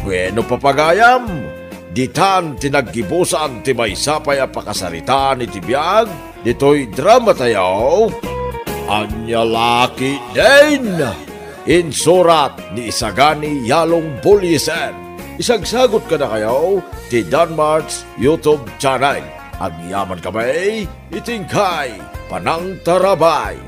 Bueno, papagayam, ditan tinaggibusan ti maysapay a pakasaritaan iti biag, dito'y drama tayo, Anya Laki din! Insurat ni Isagani Yalong Buliesen. Isagsagot ka na kayo ti Danmarks YouTube channel. Agyaman kami, itingkay, Panang Tarabay.